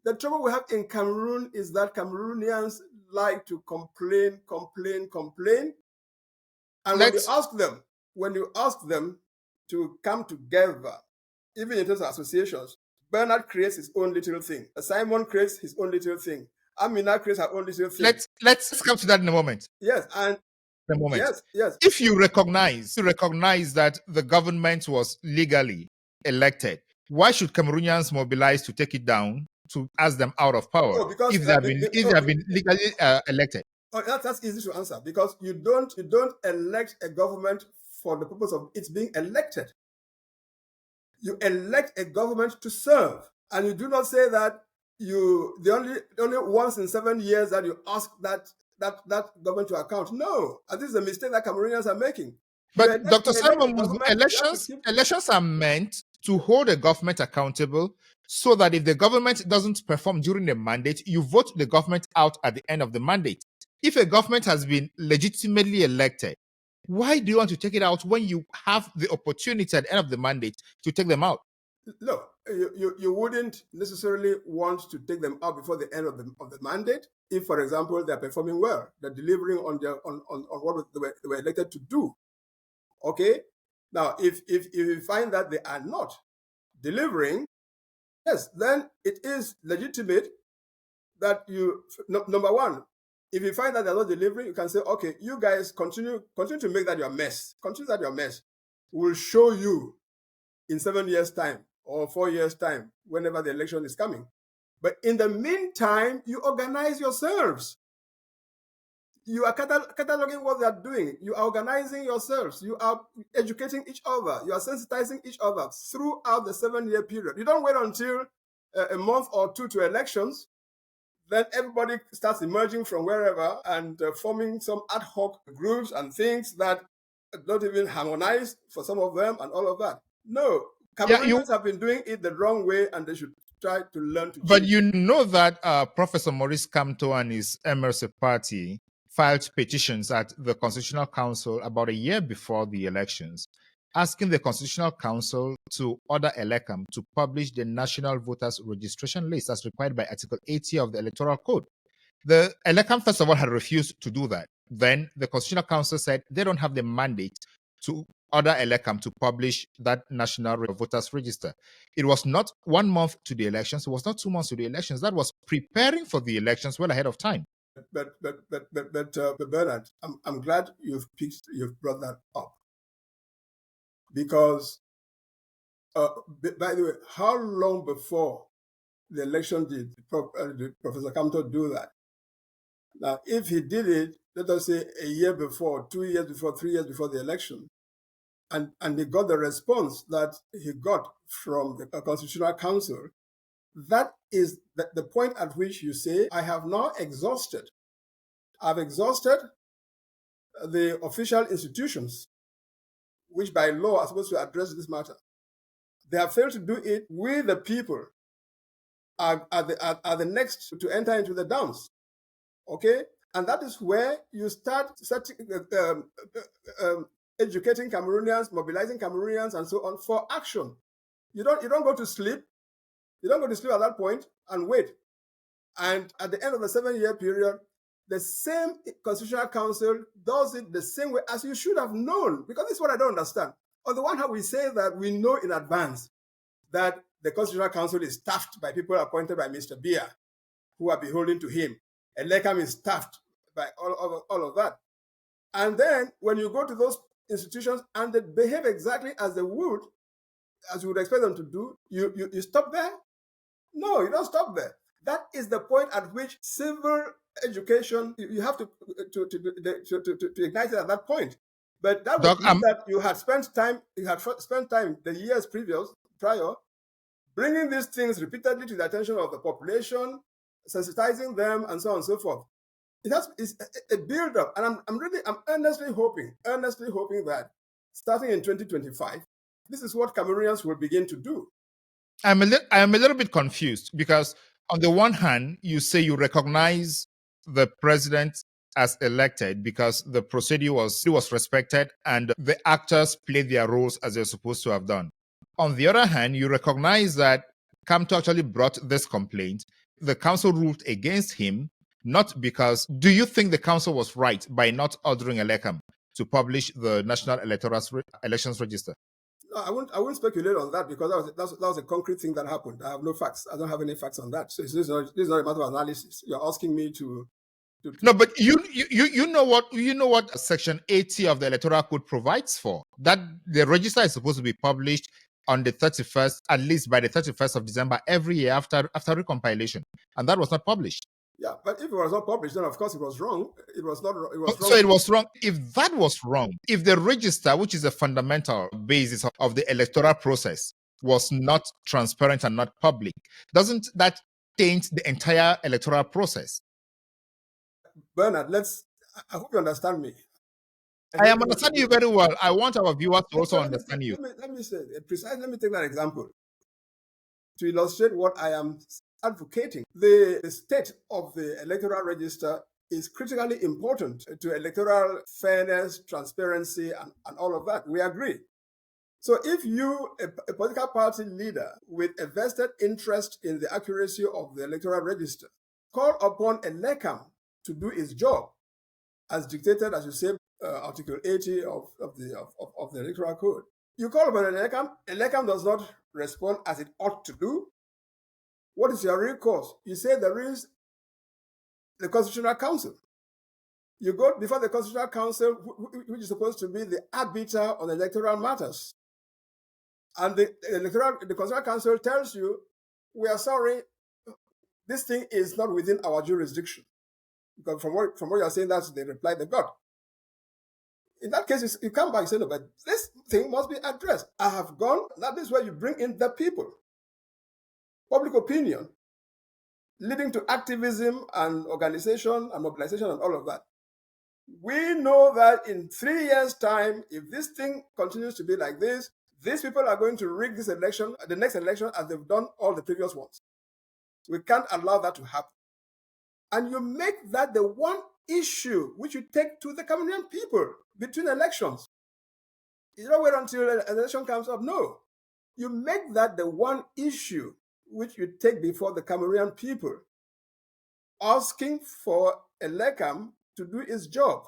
the trouble we have in Cameroon is that Cameroonians like to complain. And when you ask them to come together, even in terms of associations, Bernard creates his own little thing. Simon creates his own little thing. Amina creates her own little thing. Let's come to that in a moment. Yes, and the moment. Yes. If you recognize that the government was legally elected, why should Cameroonians mobilize to take it down, to ask them out of power if they have been legally elected? Oh, that's easy to answer, because you don't elect a government for the purpose of its being elected. You elect a government to serve, and you do not say that the only once in 7 years that you ask that government to account. No, and this is a mistake that Cameroonians are making. But Dr. Simon, elections are meant to hold a government accountable, so that if the government doesn't perform during the mandate, you vote the government out at the end of the mandate. If a government has been legitimately elected, why do you want to take it out when you have the opportunity at the end of the mandate to take them out? No, you wouldn't necessarily want to take them out before the end of the mandate if, for example, they're performing well, they're delivering on what they were elected to do. Okay? Now, if you find that they are not delivering, yes, then it is legitimate that you, number one, if you find that they're not delivering, you can say, okay, you guys continue to make that your mess. Continue that your mess. We'll show you in 7 years' time or 4 years' time, whenever the election is coming. But in the meantime, you organize yourselves. You are cataloging what they are doing. You are organizing yourselves. You are educating each other. You are sensitizing each other throughout the 7-year period. You don't wait until a month or two to elections. Then everybody starts emerging from wherever and forming some ad hoc groups and things that don't even harmonize for some of them and all of that. No, Cameroonians have been doing it the wrong way, and they should try to learn to change. But you know that Professor Maurice Kamto and his MRC party filed petitions at the Constitutional Council about a year before the elections, asking the Constitutional Council to order ELECAM to publish the National Voters Registration List as required by Article 80 of the Electoral Code. The ELECAM, first of all, had refused to do that. Then the Constitutional Council said they don't have the mandate to order ELECAM to publish that National Voters Register. It was not 1 month to the elections. It was not 2 months to the elections. That was preparing for the elections well ahead of time. But Bernard, I'm glad you've brought that up, because by the way, how long before the election did Professor Kamto do that? Now, if he did it, let us say a year before, 2 years before, 3 years before the election, and he got the response that he got from the Constitutional Council, that is the point at which you say, I have now exhausted. I've exhausted the official institutions, which by law are supposed to address this matter. They have failed to do it. We, the people, are the next to enter into the dance. Okay? And that is where you start educating Cameroonians, mobilizing Cameroonians, and so on for action. You don't go to sleep. You don't go to sleep at that point and wait. And at the end of the 7-year period, the same Constitutional Council does it the same way as you should have known. Because this is what I don't understand. On the one hand, we say that we know in advance that the Constitutional Council is staffed by people appointed by Mr. Biya, who are beholden to him. ELECAM is staffed by all of that. And then when you go to those institutions and they behave exactly as they would, as you would expect them to do, you stop there? No, you don't stop there. That is the point at which civil education, you have to ignite it at that point. But that would mean that you had spent time the years prior, bringing these things repeatedly to the attention of the population, sensitizing them, and so on and so forth. It's a build-up, and I'm earnestly hoping that starting in 2025, this is what Cameroonians will begin to do. I'm a little bit confused, because on the one hand, you say you recognize the president as elected because the procedure was respected and the actors played their roles as they're supposed to have done. On the other hand, you recognize that Kamto actually brought this complaint. The council ruled against him, not because... Do you think the council was right by not ordering ELECAM to publish the National Elections Register? No, I wouldn't speculate on that, because that was a concrete thing that happened. I have no facts. I don't have any facts on that. So this is not a matter of analysis. You're asking me to... No, but you know what Section 80 of the Electoral Code provides for, that the register is supposed to be published on the 31st, at least by the 31st of December every year after recompilation, and that was not published. Yeah, but if it was not published, then of course it was wrong. It was not. It was wrong. So it was wrong. If that was wrong, if the register, which is a fundamental basis of the electoral process, was not transparent and not public, doesn't that taint the entire electoral process? Bernard, I hope you understand me. I am understanding you very well. I want our viewers to also understand you. Let me say precisely. Let me take that example to illustrate what I am advocating. The state of the electoral register is critically important to electoral fairness, transparency, and all of that. We agree. So if you, a political party leader with a vested interest in the accuracy of the electoral register, call upon ELECAM to do its job, as dictated, as you say, Article 80 of the Electoral Code. You call upon ELECAM does not respond as it ought to do. What is your recourse? You say there is the Constitutional Council. You go before the Constitutional Council, which is supposed to be the arbiter on electoral matters. And the Constitutional Council tells you, we are sorry, this thing is not within our jurisdiction. Because from what you are saying, that's the reply they got. In that case, you come back and say, no, but this thing must be addressed. I have gone. That is where you bring in the people. Public opinion, leading to activism and organization and mobilization and all of that. We know that in 3 years' time, if this thing continues to be like this, These people are going to rig this election, the next election, as they've done all the previous ones. We can't allow that to happen. And you make that the one issue which you take to the Cameroonian people between elections. You don't wait until an election comes up. No. You make that the one issue which you take before the Cameroonian people, asking for Elecam to do its job,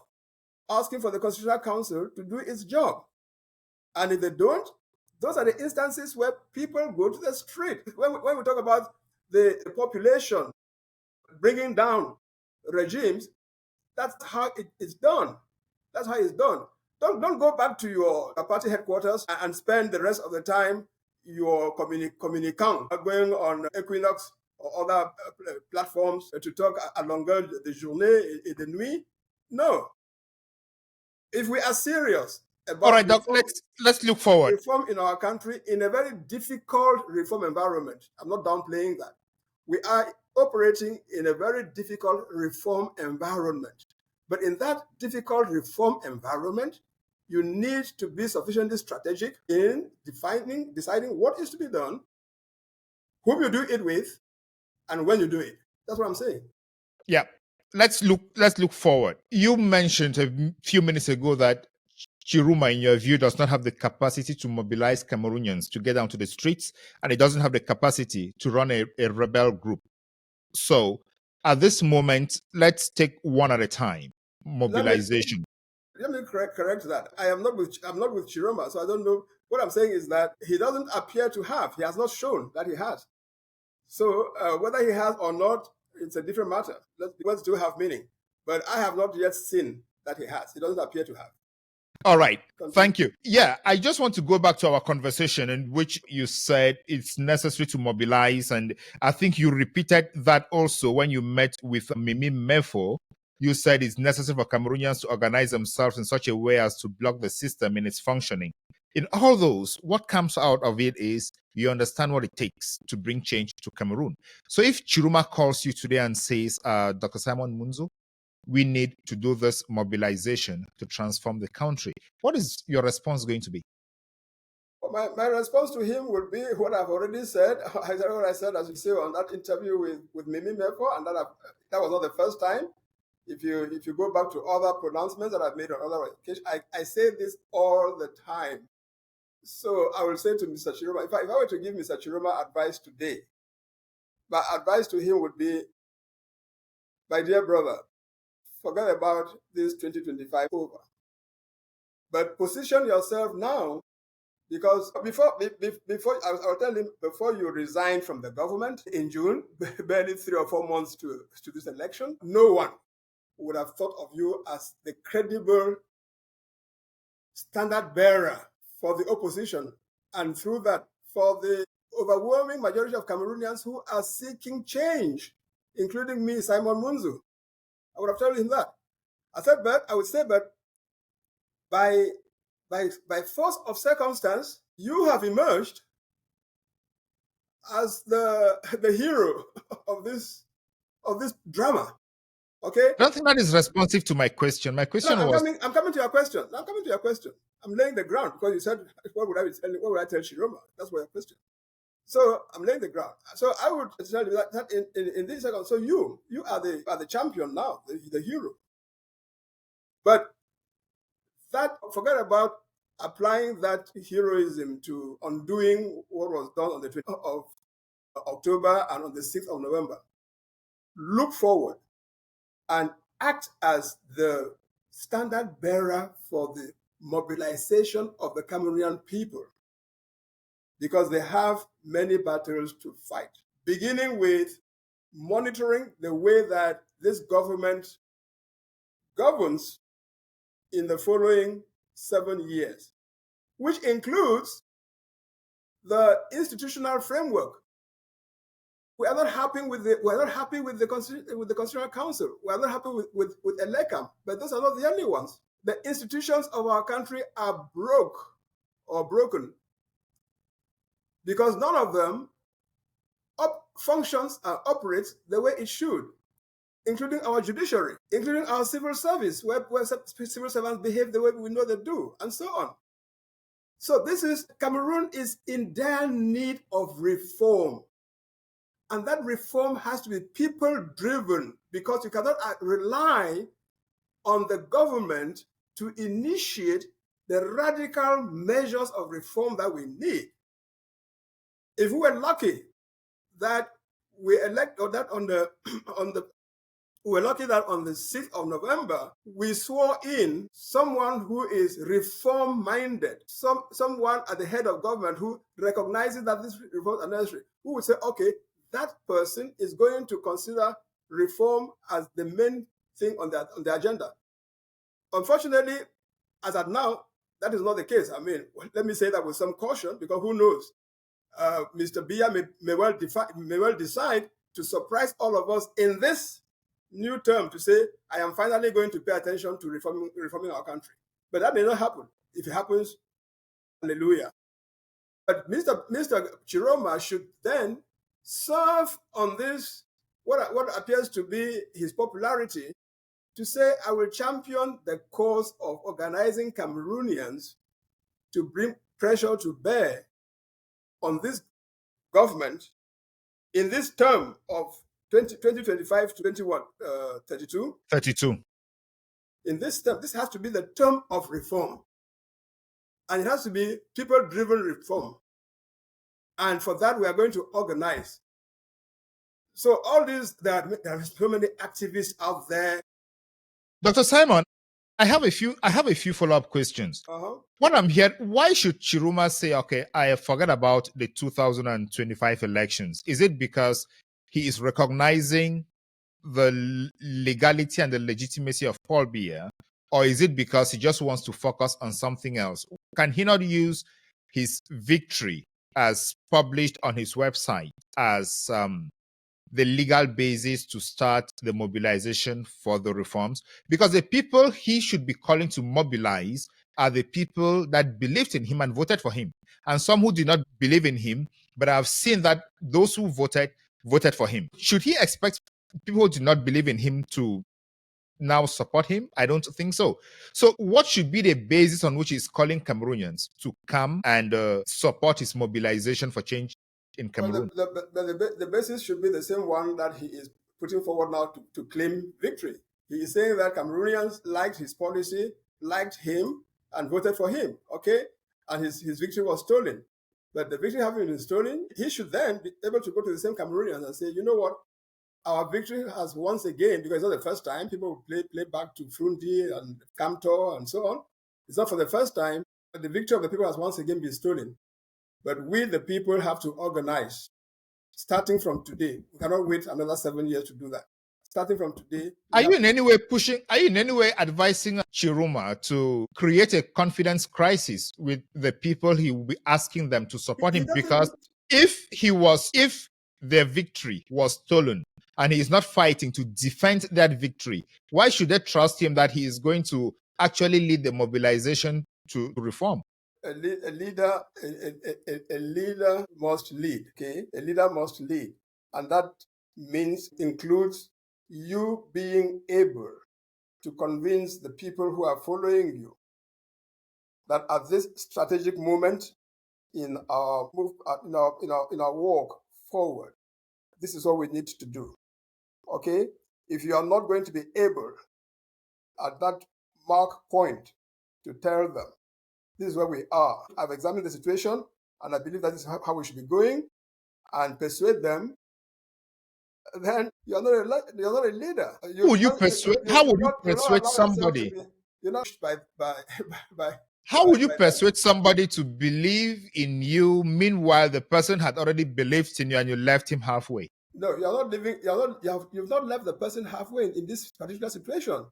asking for the Constitutional Council to do its job. And if they don't, those are the instances where people go to the street. When we talk about the population bringing down regimes, that's how it is done. That's how it's done. Don't go back to your party headquarters and spend the rest of the time your communicant going on Equinox or other platforms to talk à longueur de journée et de nuit. No. If we are serious about all right, Doc, let's look forward. Reform in our country in a very difficult reform environment. I'm not downplaying that. We are operating in a very difficult reform environment. But in that difficult reform environment, you need to be sufficiently strategic in deciding what is to be done, whom you do it with, and when you do it. That's what I'm saying. Yeah. Let's look forward. You mentioned a few minutes ago that Chiroma, in your view, does not have the capacity to mobilize Cameroonians to get down to the streets, and it doesn't have the capacity to run a rebel group. So, at this moment, let's take one at a time. Mobilization. Let me correct that. I'm not with Chiroma, so I don't know. What I'm saying is that he doesn't appear to have. He has not shown that he has. So whether he has or not, it's a different matter. Words do have meaning. But I have not yet seen that he has. He doesn't appear to have. All right. Thank you. Yeah, I just want to go back to our conversation in which you said it's necessary to mobilize. And I think you repeated that also when you met with Mimi Mefo. You said it's necessary for Cameroonians to organize themselves in such a way as to block the system in its functioning. In all those, what comes out of it is you understand what it takes to bring change to Cameroon. So if Chiroma calls you today and says, Dr. Simon Munzu, we need to do this mobilization to transform the country, what is your response going to be? Well, my response to him would be what I've already said. I said what I said, as you say, on that interview with Mimi Mefo, and that was not the first time. If you go back to other pronouncements that I've made on other occasions, I say this all the time. So I will say to Mr. Chiroma, if I were to give Mr. Chiroma advice today, my advice to him would be, my dear brother, forget about this 2025 over. But position yourself now, because before I'll tell him, before you resign from the government in June, barely 3 or 4 months to this election, no one would have thought of you as the credible standard bearer for the opposition, and through that, for the overwhelming majority of Cameroonians who are seeking change, including me, Simon Munzu. I would have told him that. I would say, but by force of circumstance, you have emerged as the hero of this drama. Okay. I don't think that is responsive to my question. My question was... I'm coming to your question. I'm laying the ground, because you said, what would I tell Chiroma? That's what your question. So I'm laying the ground. So I would tell you that in this second, so you are the champion now, the hero. But forget about applying that heroism to undoing what was done on the 20th of October and on the 6th of November. Look forward and act as the standard bearer for the mobilization of the Cameroonian people, because they have many battles to fight, beginning with monitoring the way that this government governs in the following 7 years, which includes the institutional framework. We are not happy with the Constitutional Council. We are not happy with Elecam, but those are not the only ones. The institutions of our country are broken, because none of them functions and operates the way it should, including our judiciary, including our civil service, where civil servants behave the way we know they do, and so on. So Cameroon is in dire need of reform. And that reform has to be people-driven, because you cannot rely on the government to initiate the radical measures of reform that we need. If we were lucky that we elect, or that on the we're lucky that on the 6th of November, we swore in someone who is reform-minded, someone at the head of government who recognizes that this reform is necessary, who would say, okay, that person is going to consider reform as the main thing on the agenda. Unfortunately, as at now, that is not the case. I mean, let me say that with some caution, because who knows? Mr. Biya may well decide to surprise all of us in this new term to say, I am finally going to pay attention to reforming our country. But that may not happen. If it happens, hallelujah. But Mr. Chiroma should then serve on this, what appears to be his popularity, to say, I will champion the cause of organizing Cameroonians to bring pressure to bear on this government in this term of 2025 to 32. 32. In this term, this has to be the term of reform. And it has to be people-driven reform. And for that, we are going to organize. So all these, there are so many activists out there. Dr. Simon, I have a few follow-up questions. What I'm hearing, why should Chiroma say, okay, I forgot about the 2025 elections? Is it because he is recognizing the legality and the legitimacy of Paul Biya, or is it because he just wants to focus on something else? Can he not use his victory as published on his website as the legal basis to start the mobilization for the reforms? Because the people he should be calling to mobilize are the people that believed in him and voted for him. And some who did not believe in him, but I've seen that those who voted for him. Should he expect people who did not believe in him to now support him? I don't think so. So what should be the basis on which he's calling Cameroonians to come and support his mobilization for change in Cameroon? Well, the basis should be the same one that he is putting forward now to claim victory. He is saying that Cameroonians liked his policy, liked him, and voted for him, okay? And his victory was stolen. But the victory having been stolen, he should then be able to go to the same Cameroonians and say, you know what? Our victory has once again, because it's not the first time, people will play back to Frundi and Camtor and so on. It's not for the first time, but the victory of the people has once again been stolen. But we, the people, have to organize, starting from today. We cannot wait another 7 years to do that. Starting from today. Are you in any way advising Chiroma to create a confidence crisis with the people he will be asking them to support him? Because if their victory was stolen and he is not fighting to defend that victory, why should they trust him that he is going to actually lead the mobilization to reform? A leader must lead, okay? A leader must lead. And that includes you being able to convince the people who are following you that at this strategic moment in our walk forward, this is what we need to do. Okay? If you are not going to be able at that mark point to tell them, this is where we are. I've examined the situation, and I believe that is how we should be going, and persuade them. Then you're not a leader. How would you persuade somebody? You're not by. How would you persuade somebody to believe in you? Meanwhile, the person had already believed in you, and you left him halfway. No, you're not living. You've not left the person halfway in this particular situation.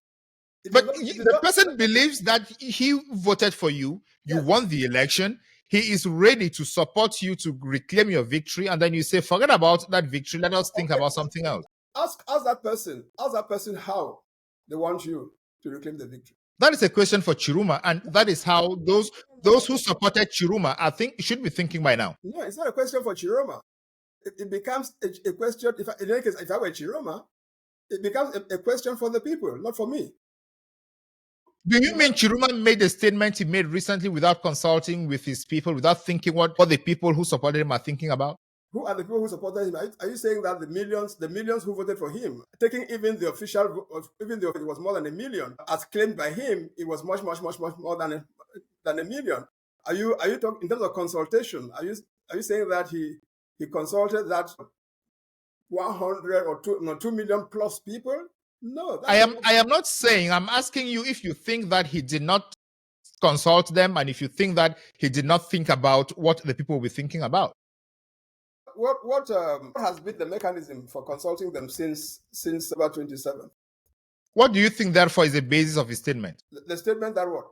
But the person believes that he voted for you. You won the election. He is ready to support you to reclaim your victory, and then you say, "Forget about that victory. Let us think about something else." Ask that person how they want you to reclaim the victory. That is a question for Chiroma, and that is how those who supported Chiroma, I think, should be thinking by now. No, it's not a question for Chiroma. It becomes a question. In any case, if I were Chiroma, it becomes a question for the people, not for me. Do you mean Chiroma made a statement he made recently without consulting with his people, without thinking what the people who supported him are thinking about? Who are the people who supported him? Are you saying that the millions who voted for him, taking even the official, even though it was more than a million, as claimed by him, it was much more than a million? Are you talking in terms of consultation? Are you saying that he consulted that 100 or 2 million plus people? No, I am not saying. I'm asking you if you think that he did not consult them, and if you think that he did not think about what the people were thinking about. What has been the mechanism for consulting them since about 27? What do you think, therefore, is the basis of his statement? The statement that what?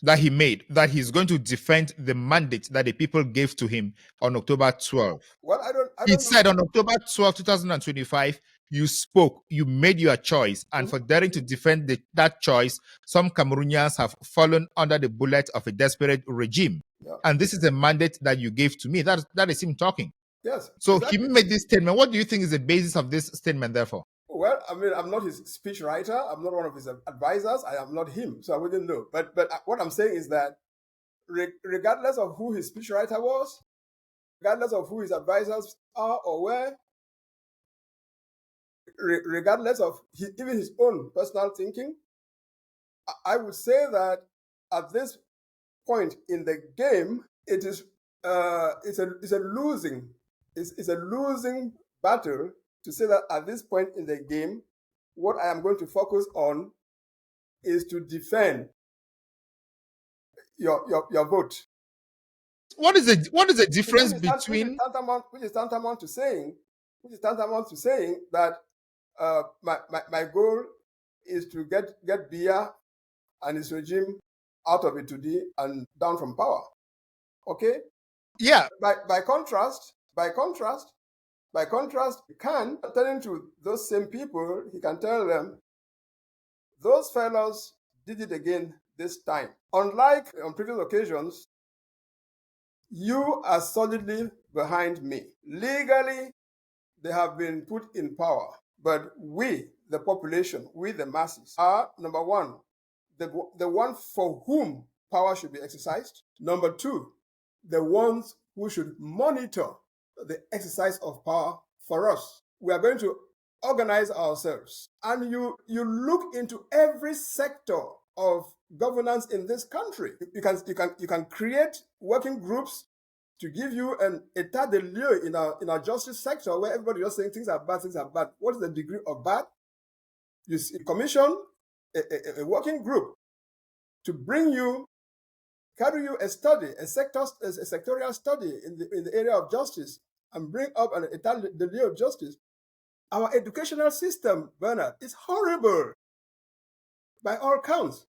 That he made, that he's going to defend the mandate that the people gave to him on October 12. Well, I don't He know. said on October 12, 2025, you spoke, you made your choice, and for daring to defend that choice, some Cameroonians have fallen under the bullet of a desperate regime. Yeah. And this is the mandate that you gave to me. That is him talking. Yes. So exactly. He made this statement. What do you think is the basis of this statement, therefore? Well, I mean, I'm not his speechwriter. I'm not one of his advisors. I am not him, so I wouldn't know. But what I'm saying is that regardless of who his speechwriter was, regardless of who his advisors are or were, regardless of even his own personal thinking, I would say that at this point in the game, it's a losing battle to say that at this point in the game, what I am going to focus on is to defend your vote. What is the difference between which is tantamount to saying that my goal is to get Biya and his regime out of it today and down from power. Okay? Yeah. By contrast, Khan telling to those same people, he can tell them, those fellows did it again this time. Unlike on previous occasions, you are solidly behind me. Legally, they have been put in power. But we, the population, we, the masses, are, number one, the one for whom power should be exercised. Number two, the ones who should monitor the exercise of power for us. We are going to organize ourselves. And you look into every sector of governance in this country. You can create working groups to give you an état de lieu in our justice sector where everybody just saying things are bad. What is the degree of bad? You commission a working group to carry you a study, a sectorial study in the area of justice, and bring up an état de lieu of justice. Our educational system, Bernard, is horrible by all counts.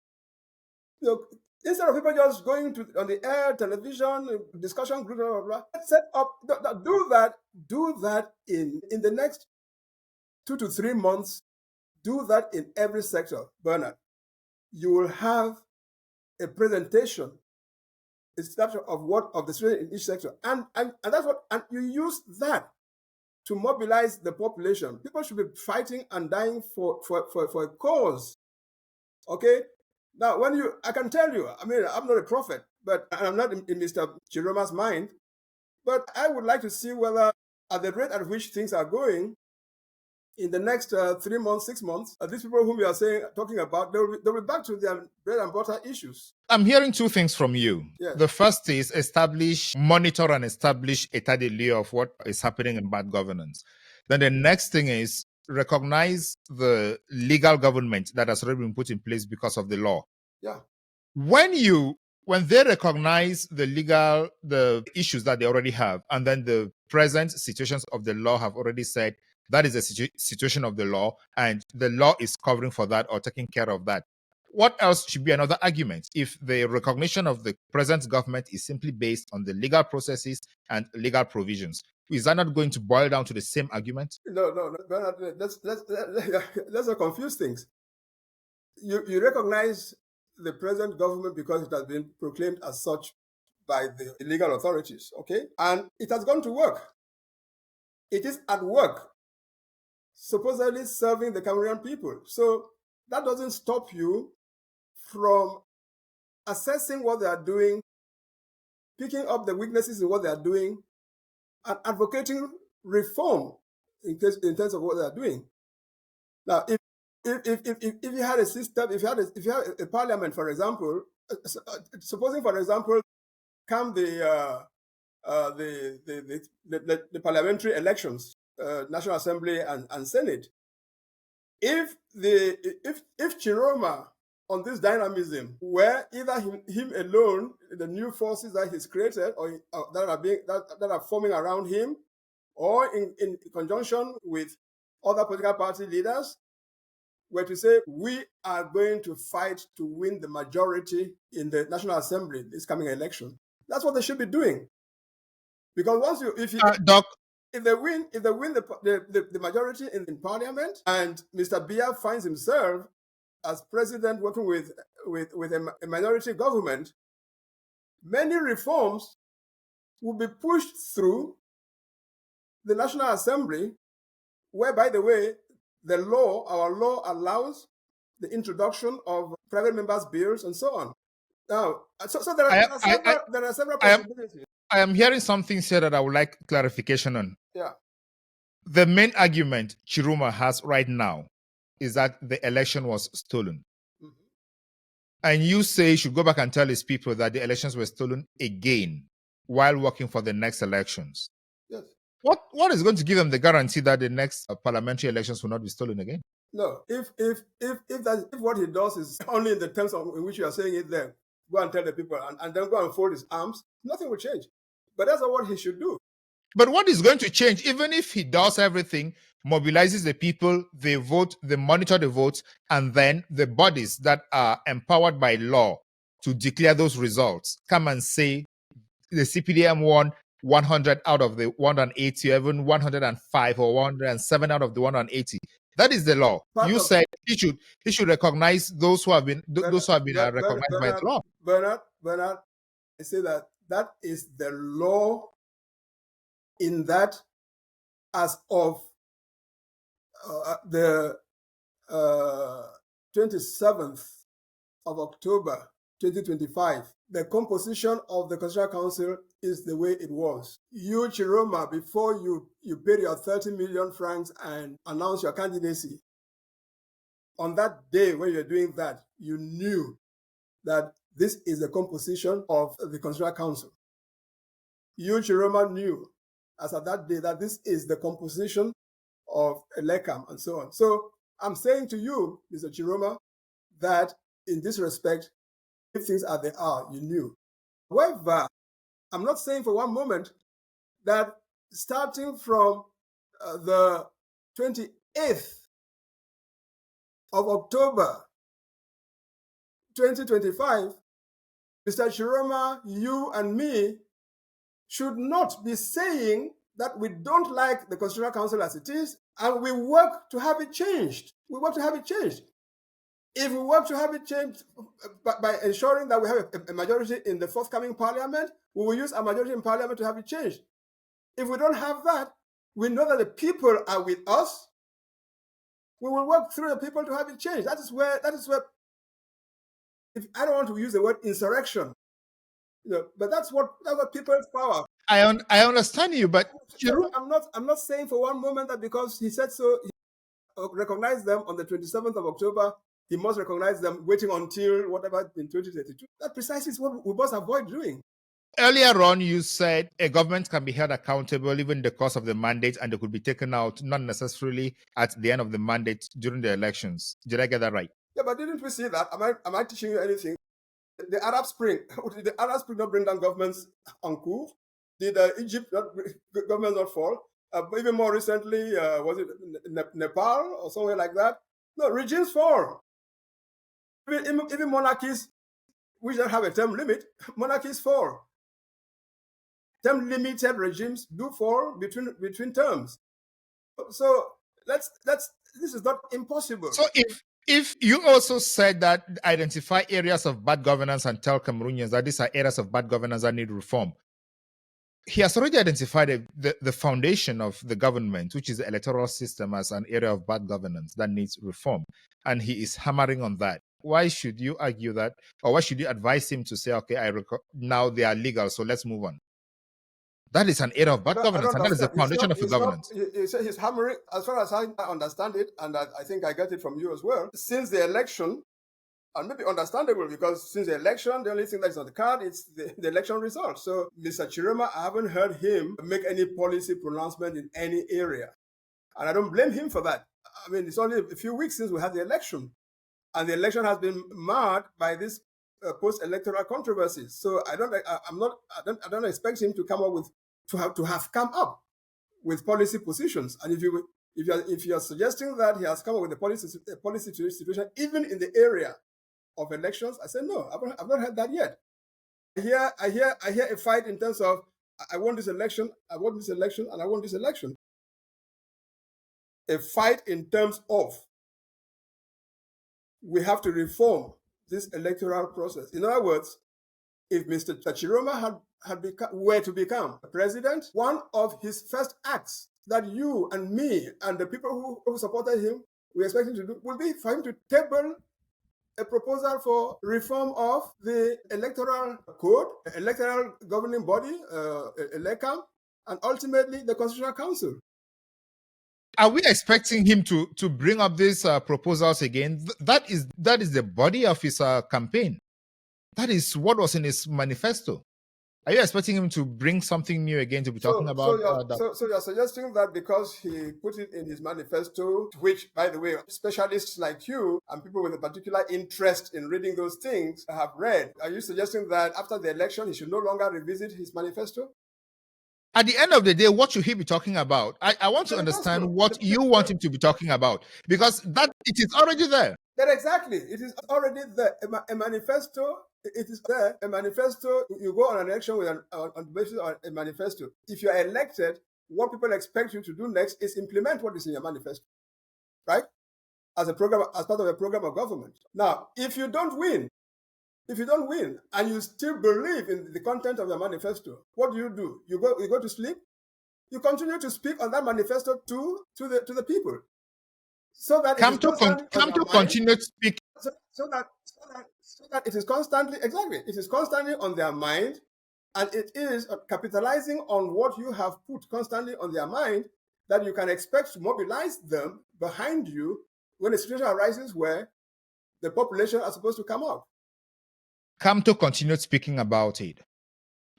Instead of people just going to on the air, television, discussion group, blah, blah, blah, set up, do that in the next 2 to 3 months. Do that in every sector, Bernard. You will have a presentation, a snapshot of the situation in each sector, and that's what, and you use that to mobilize the population. People should be fighting and dying for a cause. Okay. Now, I can tell you, I mean, I'm not a prophet, but I'm not in Mr. Chiroma's mind, but I would like to see whether, at the rate at which things are going, in the next 3 months, 6 months, these people whom we are talking about, they'll be back to their bread and butter issues. I'm hearing two things from you. Yes. The first is monitor and establish état de lieu of what is happening in bad governance. Then the next thing is recognize the legal government that has already been put in place because of the law. Yeah. When they recognize the issues that they already have, and then the present situations of the law have already said that is the situation of the law, and the law is covering for that or taking care of that. What else should be another argument if the recognition of the present government is simply based on the legal processes and legal provisions? Is that not going to boil down to the same argument? No. Let's not confuse things. You recognize the present government because it has been proclaimed as such by the legal authorities, okay? And it has gone to work. It is at work, supposedly serving the Cameroonian people. So that doesn't stop you from assessing what they are doing, picking up the weaknesses in what they are doing, and advocating reform in terms of what they are doing. Now, if you had a system, if you had a parliament, for example, supposing, for example, come the parliamentary elections, National Assembly and Senate. If Chiroma on this dynamism were either him alone, the new forces that he's created or that are forming around him, or in conjunction with other political party leaders, were to say, we are going to fight to win the majority in the National Assembly this coming election. That's what they should be doing. Because if they win the majority in parliament, and Mr. Biya finds himself as president working with a minority government, many reforms will be pushed through the National Assembly, where, by the way, our law allows the introduction of private members' bills and so on. Now, so there are several possibilities. I am hearing something here that I would like clarification on. Yeah. The main argument Chiroma has right now is that the election was stolen. Mm-hmm. And you say he should go back and tell his people that the elections were stolen again while working for the next elections. Yes. What is going to give them the guarantee that the next parliamentary elections will not be stolen again? No, if what he does is only in the terms in which you are saying it, then go and tell the people and then go and fold his arms, nothing will change. But that's not what he should do. But what is going to change, even if he does everything, mobilizes the people, they vote, they monitor the votes, and then the bodies that are empowered by law to declare those results come and say the CPDM won 100 out of the 180, or even 105 or 107 out of the 180. That is the law. You said he should recognize those who have been recognized by the law. Bernard, I say that is the law, in that as of the 27th of October 2025, the composition of the Constitutional Council is the way it was. You, Chiroma, before you paid your 30 million francs and announced your candidacy, on that day when you're doing that, you knew that this is the composition of the Constitutional Council. You, Chiroma, knew as at that day that this is the composition of Elecam and so on. So I'm saying to you, Mr. Chiroma, that in this respect, if things are they are, you knew. However, I'm not saying for one moment that starting from the 28th of October 2025, Mr. Chiroma, you and me should not be saying that we don't like the Constitutional Council as it is, and we work to have it changed. We work to have it changed. If we work to have it changed by ensuring that we have a majority in the forthcoming parliament, we will use a majority in parliament to have it changed. If we don't have that, we know that the people are with us. We will work through the people to have it changed. That is where if I don't want to use the word insurrection, but that's what people's power. I understand you, but I'm not saying for one moment that because he said so, he recognized them on the 27th of October, he must recognize them waiting until whatever in 2032. That precisely is what we must avoid doing. Earlier on, you said a government can be held accountable even in the course of the mandate, and they could be taken out, not necessarily at the end of the mandate during the elections. Did I get that right? Yeah, but didn't we see that? Am I teaching you anything? The Arab Spring, did the Arab Spring not bring down governments en cours? Did Egypt government not fall? Even more recently, was it Nepal or somewhere like that? No, regimes fall. Even monarchies, which don't have a term limit, monarchies fall. Term-limited regimes do fall between terms. So this is not impossible. So if you also said that identify areas of bad governance and tell Cameroonians that these are areas of bad governance that need reform, he has already identified the foundation of the government, which is the electoral system, as an area of bad governance that needs reform. And he is hammering on that. why should you argue that, or why should you advise him to say, okay, now they are legal, so let's move on? That is an area of bad governance, and that is the foundation of governance. He's hammering, as far as I understand it, and I think I get it from you as well, since the election, and maybe understandable, because since the election, the only thing that is on the card is the election results. So Mr. Chiroma, I haven't heard him make any policy pronouncement in any area. And I don't blame him for that. I mean, it's only a few weeks since we had the election. And the election has been marred by this post-electoral controversies. So I don't expect him to come up with to have come up with policy positions. And if you are suggesting that he has come up with a policy situation, even in the area of elections, I say no. I've not heard that yet. I hear a fight in terms of I want this election, I want this election, and I want this election. A fight in terms of we have to reform this electoral process. In other words, if Mr. Chiroma were to become president, one of his first acts that you and me and the people who supported him we expect him to do will be for him to table a proposal for reform of the electoral code, electoral governing body, ELECAM, and ultimately the Constitutional Council. Are we expecting him to bring up these proposals again? That is the body of his campaign. That is what was in his manifesto. Are you expecting him to bring something new again to be talking about? So you're suggesting that because he put it in his manifesto, which, by the way, specialists like you and people with a particular interest in reading those things have read, are you suggesting that after the election he should no longer revisit his manifesto? At the end of the day, what should he be talking about? I want to understand what you want him to be talking about, because that it is already there. That exactly. It is already there. A manifesto, it is there. A manifesto, you go on an election with on the basis of a manifesto. If you are elected, what people expect you to do next is implement what is in your manifesto, right? As part of a program of government. Now, if you don't win, and you still believe in the content of your manifesto, what do? You go to sleep. You continue to speak on that manifesto to the people, so that continue to speak. So that it is constantly it is constantly on their mind, and it is capitalizing on what you have put constantly on their mind that you can expect to mobilize them behind you when a situation arises where the population are supposed to come out. Kamto continued speaking about it.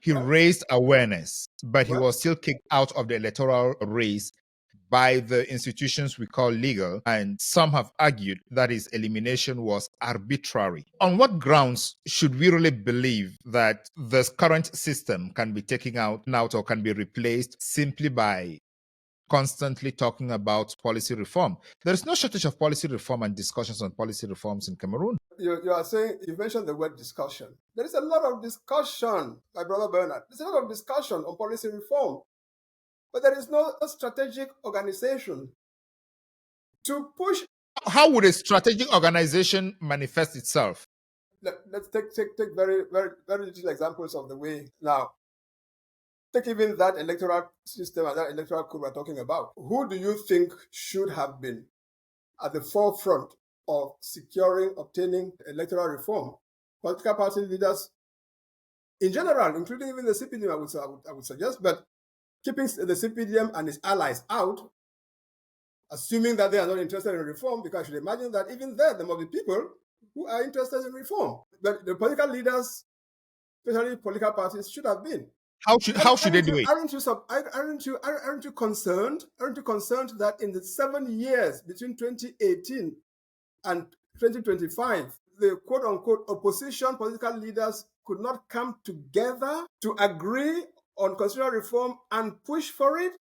He raised awareness, but he was still kicked out of the electoral race by the institutions we call legal, and some have argued that his elimination was arbitrary. On what grounds should we really believe that this current system can be taken out or can be replaced simply by constantly talking about policy reform? There is no shortage of policy reform and discussions on policy reforms in Cameroon. You are saying, you mentioned the word discussion. There is a lot of discussion, my brother Bernard. There's a lot of discussion on policy reform, but there is no strategic organization to push. How would a strategic organization manifest itself? Let's take very, very, very little examples of the way. Now, take even that electoral system and that electoral code we're talking about. Who do you think should have been at the forefront of obtaining electoral reform? Political party leaders in general, including even the CPDM, I would suggest, but keeping the CPDM and its allies out, assuming that they are not interested in reform, because I should imagine that even there must be people who are interested in reform. But the political leaders, especially political parties, should have been. How should they do it? Aren't you concerned that in the 7 years between 2018 and 2025, the quote-unquote opposition political leaders could not come together to agree on constitutional reform and push for it?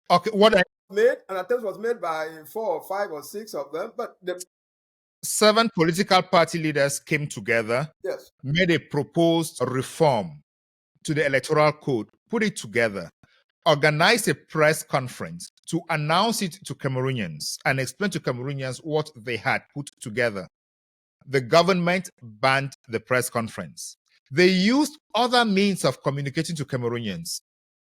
Okay, an attempt was made by 4 or 5 or 6 of them, but 7 political party leaders came together, made a proposed reform to the electoral code, put it together, organized a press conference to announce it to Cameroonians and explain to Cameroonians what they had put together. The government banned the press conference. They used other means of communicating to Cameroonians.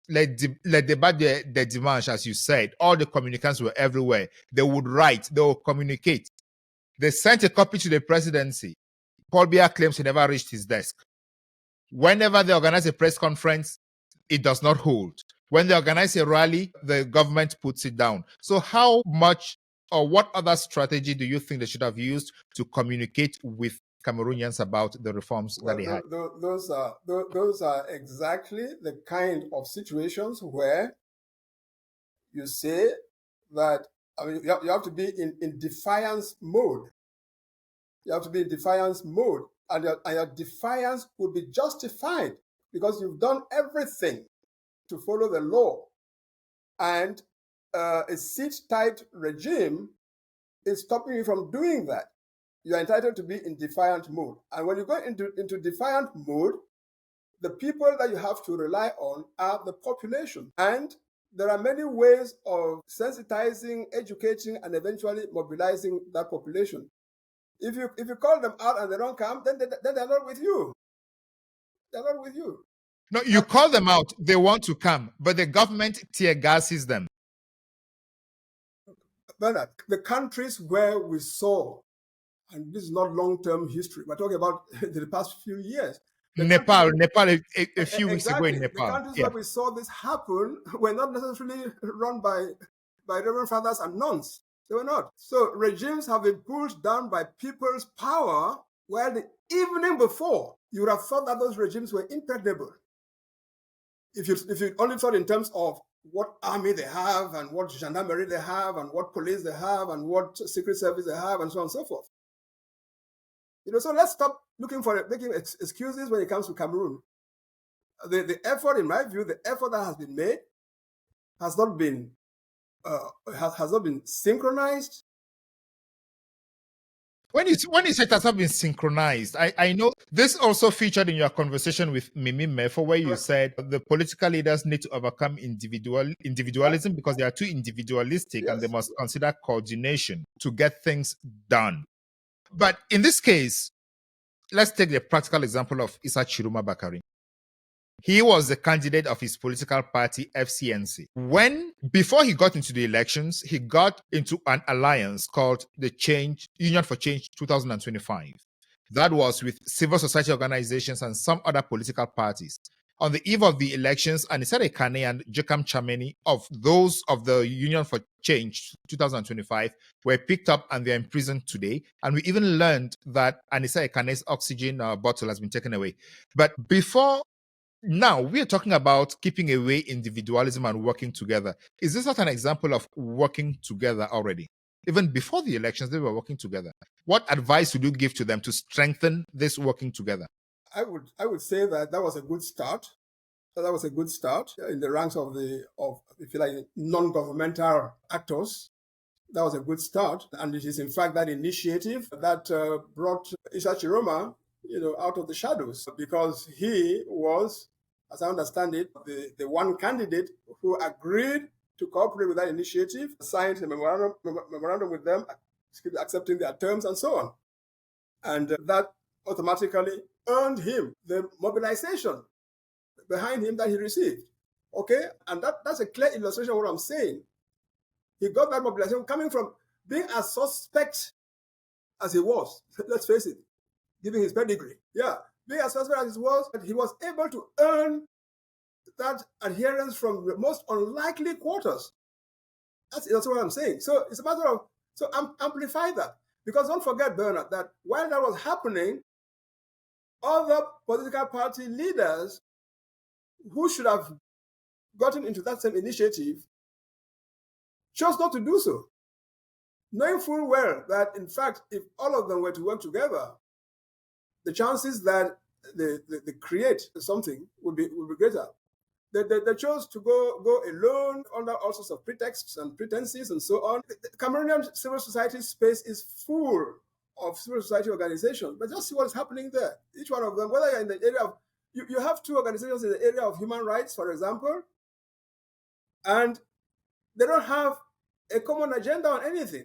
Like the dimanche, as you said, all the communicants were everywhere. They would write, they would communicate. They sent a copy to the presidency. Paul Biya claims he never reached his desk. Whenever they organize a press conference, it does not hold. When they organize a rally, the government puts it down. So how much or what other strategy do you think they should have used to communicate with Cameroonians about the reforms that they had? Those are exactly the kind of situations where you say that, I mean, you have to be in defiance mode. You have to be in defiance mode. And your defiance would be justified because you've done everything to follow the law. And a sit-tight regime is stopping you from doing that. You are entitled to be in defiant mode. And when you go into defiant mode, the people that you have to rely on are the population. And there are many ways of sensitizing, educating, and eventually mobilizing that population. If you call them out and they don't come, then they're not with you. They're not with you. No, you call them out, they want to come, but the government tear gases them. Bernard, the countries where we saw, and this is not long-term history, we're talking about the past few years. Nepal, a few weeks ago in Nepal. The countries where we saw this happen were not necessarily run by reverend fathers and nuns. They were not. So regimes have been pulled down by people's power, while the evening before, you would have thought that those regimes were impregnable. If you only thought in terms of what army they have and what gendarmerie they have and what police they have and what secret service they have and so on and so forth. So let's stop making excuses when it comes to Cameroon. The effort, in my view, the effort that has been made has not been synchronized. When you say it has not been synchronized, I know this also featured in your conversation with Mimi Mefo, where you said the political leaders need to overcome individualism because they are too individualistic and they must consider coordination to get things done. But in this case, let's take the practical example of Issa Chiroma Bakary. He was the candidate of his political party, FCNC. Before he got into the elections, he got into an alliance called the Union for Change 2025. That was with civil society organizations and some other political parties. On the eve of the elections, Anissa Ekane and Jokam Chameni of the Union for Change 2025 were picked up and they're in prison today. And we even learned that Anissa Ekane's oxygen bottle has been taken away. But now we are talking about keeping away individualism and working together. Is this not an example of working together already? Even before the elections, they were working together. What advice would you give to them to strengthen this working together? I would say that was a good start. That was a good start in the ranks of if you like, non-governmental actors. That was a good start, and it is in fact that initiative that brought Issa Chiroma, out of the shadows, because he was, as I understand it, the one candidate who agreed to cooperate with that initiative, signed a memorandum with them, accepting their terms and so on. And that automatically earned him the mobilization behind him that he received. Okay? And that's a clear illustration of what I'm saying. He got that mobilization coming from being as suspect as he was. Let's face it, given his pedigree. Yeah, being as suspect as he was able to earn that adherence from the most unlikely quarters. That's what I'm saying. So it's a matter of, amplify that. Because don't forget, Bernard, that while that was happening, other political party leaders who should have gotten into that same initiative chose not to do so, knowing full well that, in fact, if all of them were to work together, the chances that they create something would be greater. They chose to go alone under all sorts of pretexts and pretenses and so on. The Cameroonian civil society space is full of civil society organizations, but just see what is happening there. Each one of them, whether you're in the area of, you have two organizations in the area of human rights, for example, and they don't have a common agenda on anything.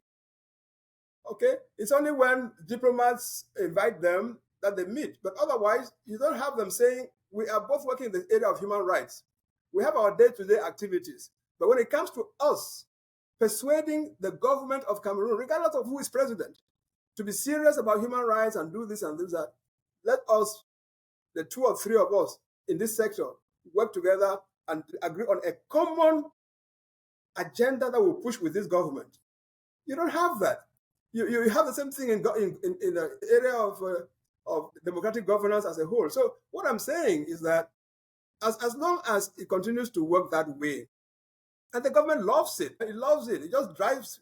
Okay? It's only when diplomats invite them that they meet. But otherwise, you don't have them saying, we are both working in the area of human rights. We have our day-to-day activities. But when it comes to us persuading the government of Cameroon, regardless of who is president, to be serious about human rights and do this and do that, let us, the two or three of us in this sector, work together and agree on a common agenda that will push with this government. You don't have that. You have the same thing in the area of democratic governance as a whole. So what I'm saying is that as long as it continues to work that way, and the government loves it, it just drives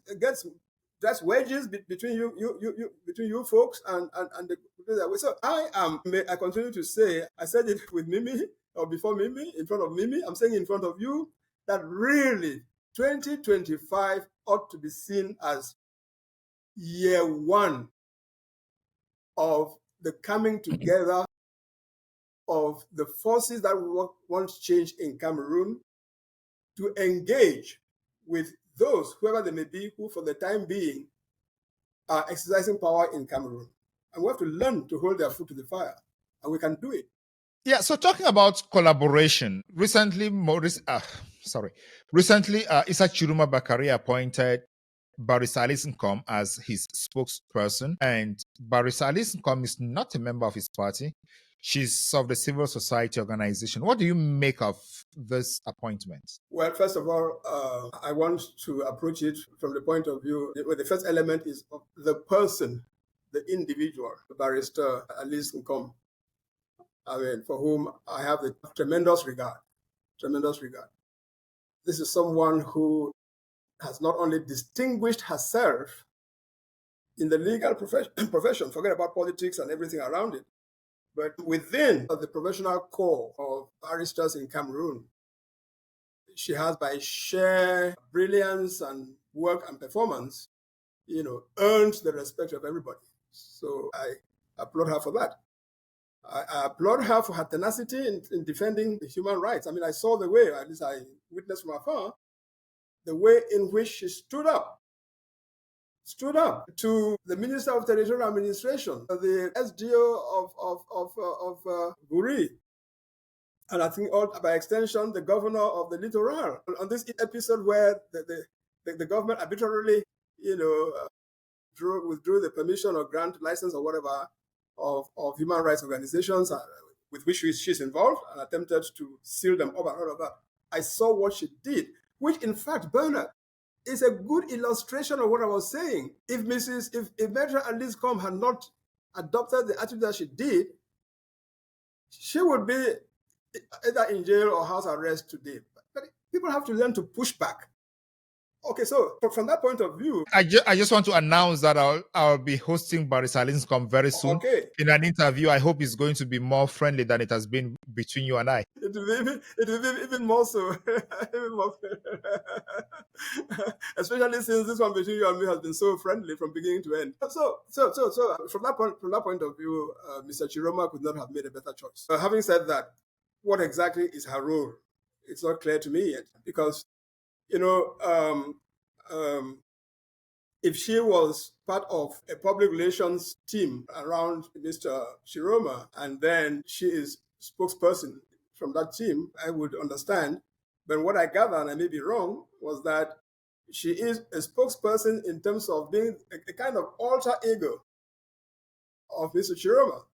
wedges between you folks and the way. So I continue to say, I said it with Mimi or before Mimi, in front of Mimi, I'm saying in front of you, that really 2025 ought to be seen as year one of the coming together of the forces that want change in Cameroon to engage with those, whoever they may be, who for the time being are exercising power in Cameroon. And we have to learn to hold their foot to the fire, and we can do it. Yeah, so talking about collaboration, recently, Issa Chiroma Bakary appointed Barrister Alice as his spokesperson, and Barrister Alice is not a member of his party. She's of the civil society organization. What do you make of this appointment? Well, first of all, I want to approach it from the point of view where the first element is of the person, the individual, Barrister Alice Nkom, for whom I have a tremendous regard. This is someone who has not only distinguished herself in the legal profession, forget about politics and everything around it, but within the professional core of barristers in Cameroon, she has, by sheer brilliance and work and performance, earned the respect of everybody. So I applaud her for that. I applaud her for her tenacity in defending the human rights. I mean, I saw the way, at least I witnessed from afar, the way in which she stood up to the Minister of Territorial Administration, the SDO of Buri, and I think by extension, the governor of the Littoral, on this episode where the government arbitrarily, withdrew the permission or grant license or whatever of human rights organizations with which she's involved, and attempted to seal them up and all of that. I saw what she did, which in fact, Bernard, is a good illustration of what I was saying. If Maitre Alice Nkom had not adopted the attitude that she did, she would be either in jail or house arrest today. But people have to learn to push back. Okay, so from that point of view, I just want to announce that I'll be hosting Barrister Alice Nkom very soon. Okay. In an interview. I hope it's going to be more friendly than it has been between you and I. It will be even more so. Especially since this one between you and me has been so friendly from beginning to end. So from that point of view, Mr. Chiroma could not have made a better choice. Having said that, what exactly is her role? It's not clear to me yet, because if she was part of a public relations team around Mr. Chiroma, and then she is spokesperson from that team, I would understand. But what I gather, and I may be wrong, was that she is a spokesperson in terms of being a kind of alter ego of Mr. Chiroma,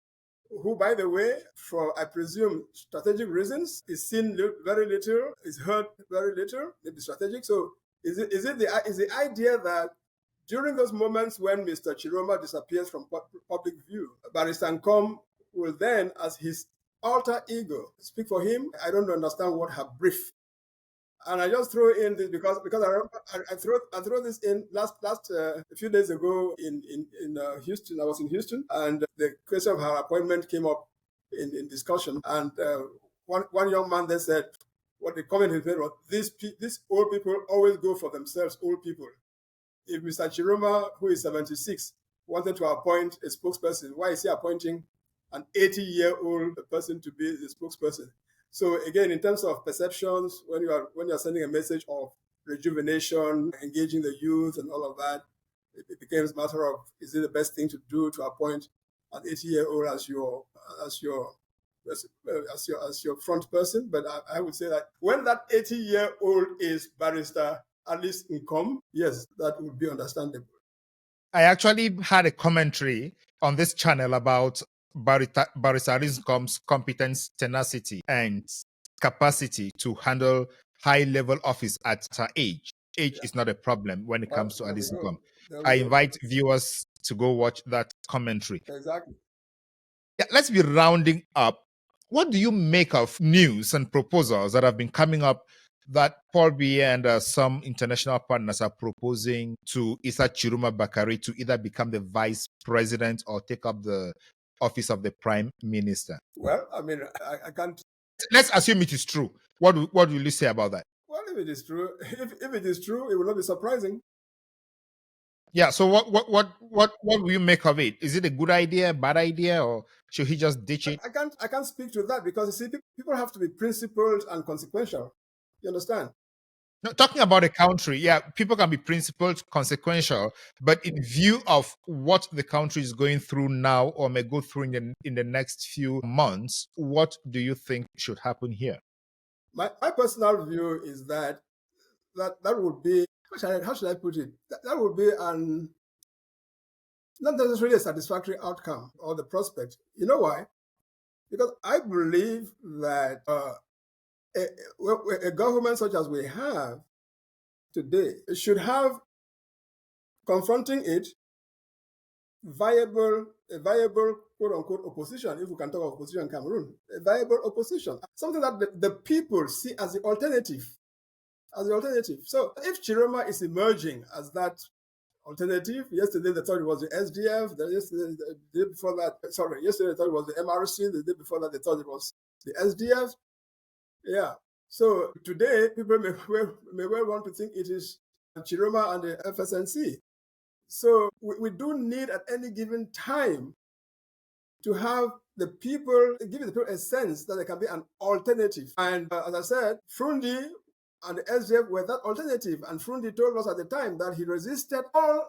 who, by the way, for, I presume, strategic reasons, is seen very little, is heard very little, maybe strategic. So is the idea that during those moments when Mr. Chiroma disappears from public view, Barrister Nkom will then, as his alter ego, speak for him? I don't understand what her brief. And I just throw in this because I throw this in last a few days ago in Houston. I was in Houston, and the question of her appointment came up in discussion. And one young man then said, what the comment he made was, these old people always go for themselves, old people. If Mr. Chiroma, who is 76, wanted to appoint a spokesperson, why is he appointing an 80-year-old person to be the spokesperson? So again, in terms of perceptions, when you are sending a message of rejuvenation, engaging the youth and all of that, it becomes a matter of, is it the best thing to do to appoint an 80-year-old as your front person? But I would say that when that 80-year-old is Barrister Alice Nkom, yes, that would be understandable. I actually had a commentary on this channel about Barrister Rizkom's competence, tenacity, and capacity to handle high-level office at her age. Age is not a problem when it comes to There we Alizé. go. There we I go. invite viewers to go watch that commentary. Exactly. Yeah, let's be rounding up. What do you make of news and proposals that have been coming up that Paul Biya and some international partners are proposing to Issa Chiroma Bakary to either become the vice president or take up the office of the prime minister? Well, I mean, I can't. Let's assume it is true. What will you say about that? Well, if it is true, if it is true, it will not be surprising. Yeah. So what will you make of it? Is it a good idea, bad idea, or should he just ditch it? I can't speak to that because you see, people have to be principled and consequential. You understand? No, talking about a country, yeah, people can be principled, consequential, but in view of what the country is going through now or may go through in the next few months, what do you think should happen here? My personal view is that would be, how should I put it? That would be an not necessarily a satisfactory outcome or the prospect. You know why? Because I believe that a government such as we have today should have confronting it a viable quote unquote opposition, if we can talk of opposition in Cameroon, a viable opposition, something that the people see as the alternative. So if Chiroma is emerging as that alternative, yesterday they thought it was the SDF, yesterday they thought it was the MRC, the day before that they thought it was the SDF. Yeah. So today people may well want to think it is Chiroma and the FSNC. So we do need at any given time to have the people, give the people a sense that there can be an alternative. And as I said, Frundi and the SDF were that alternative. And Frundi told us at the time that he resisted all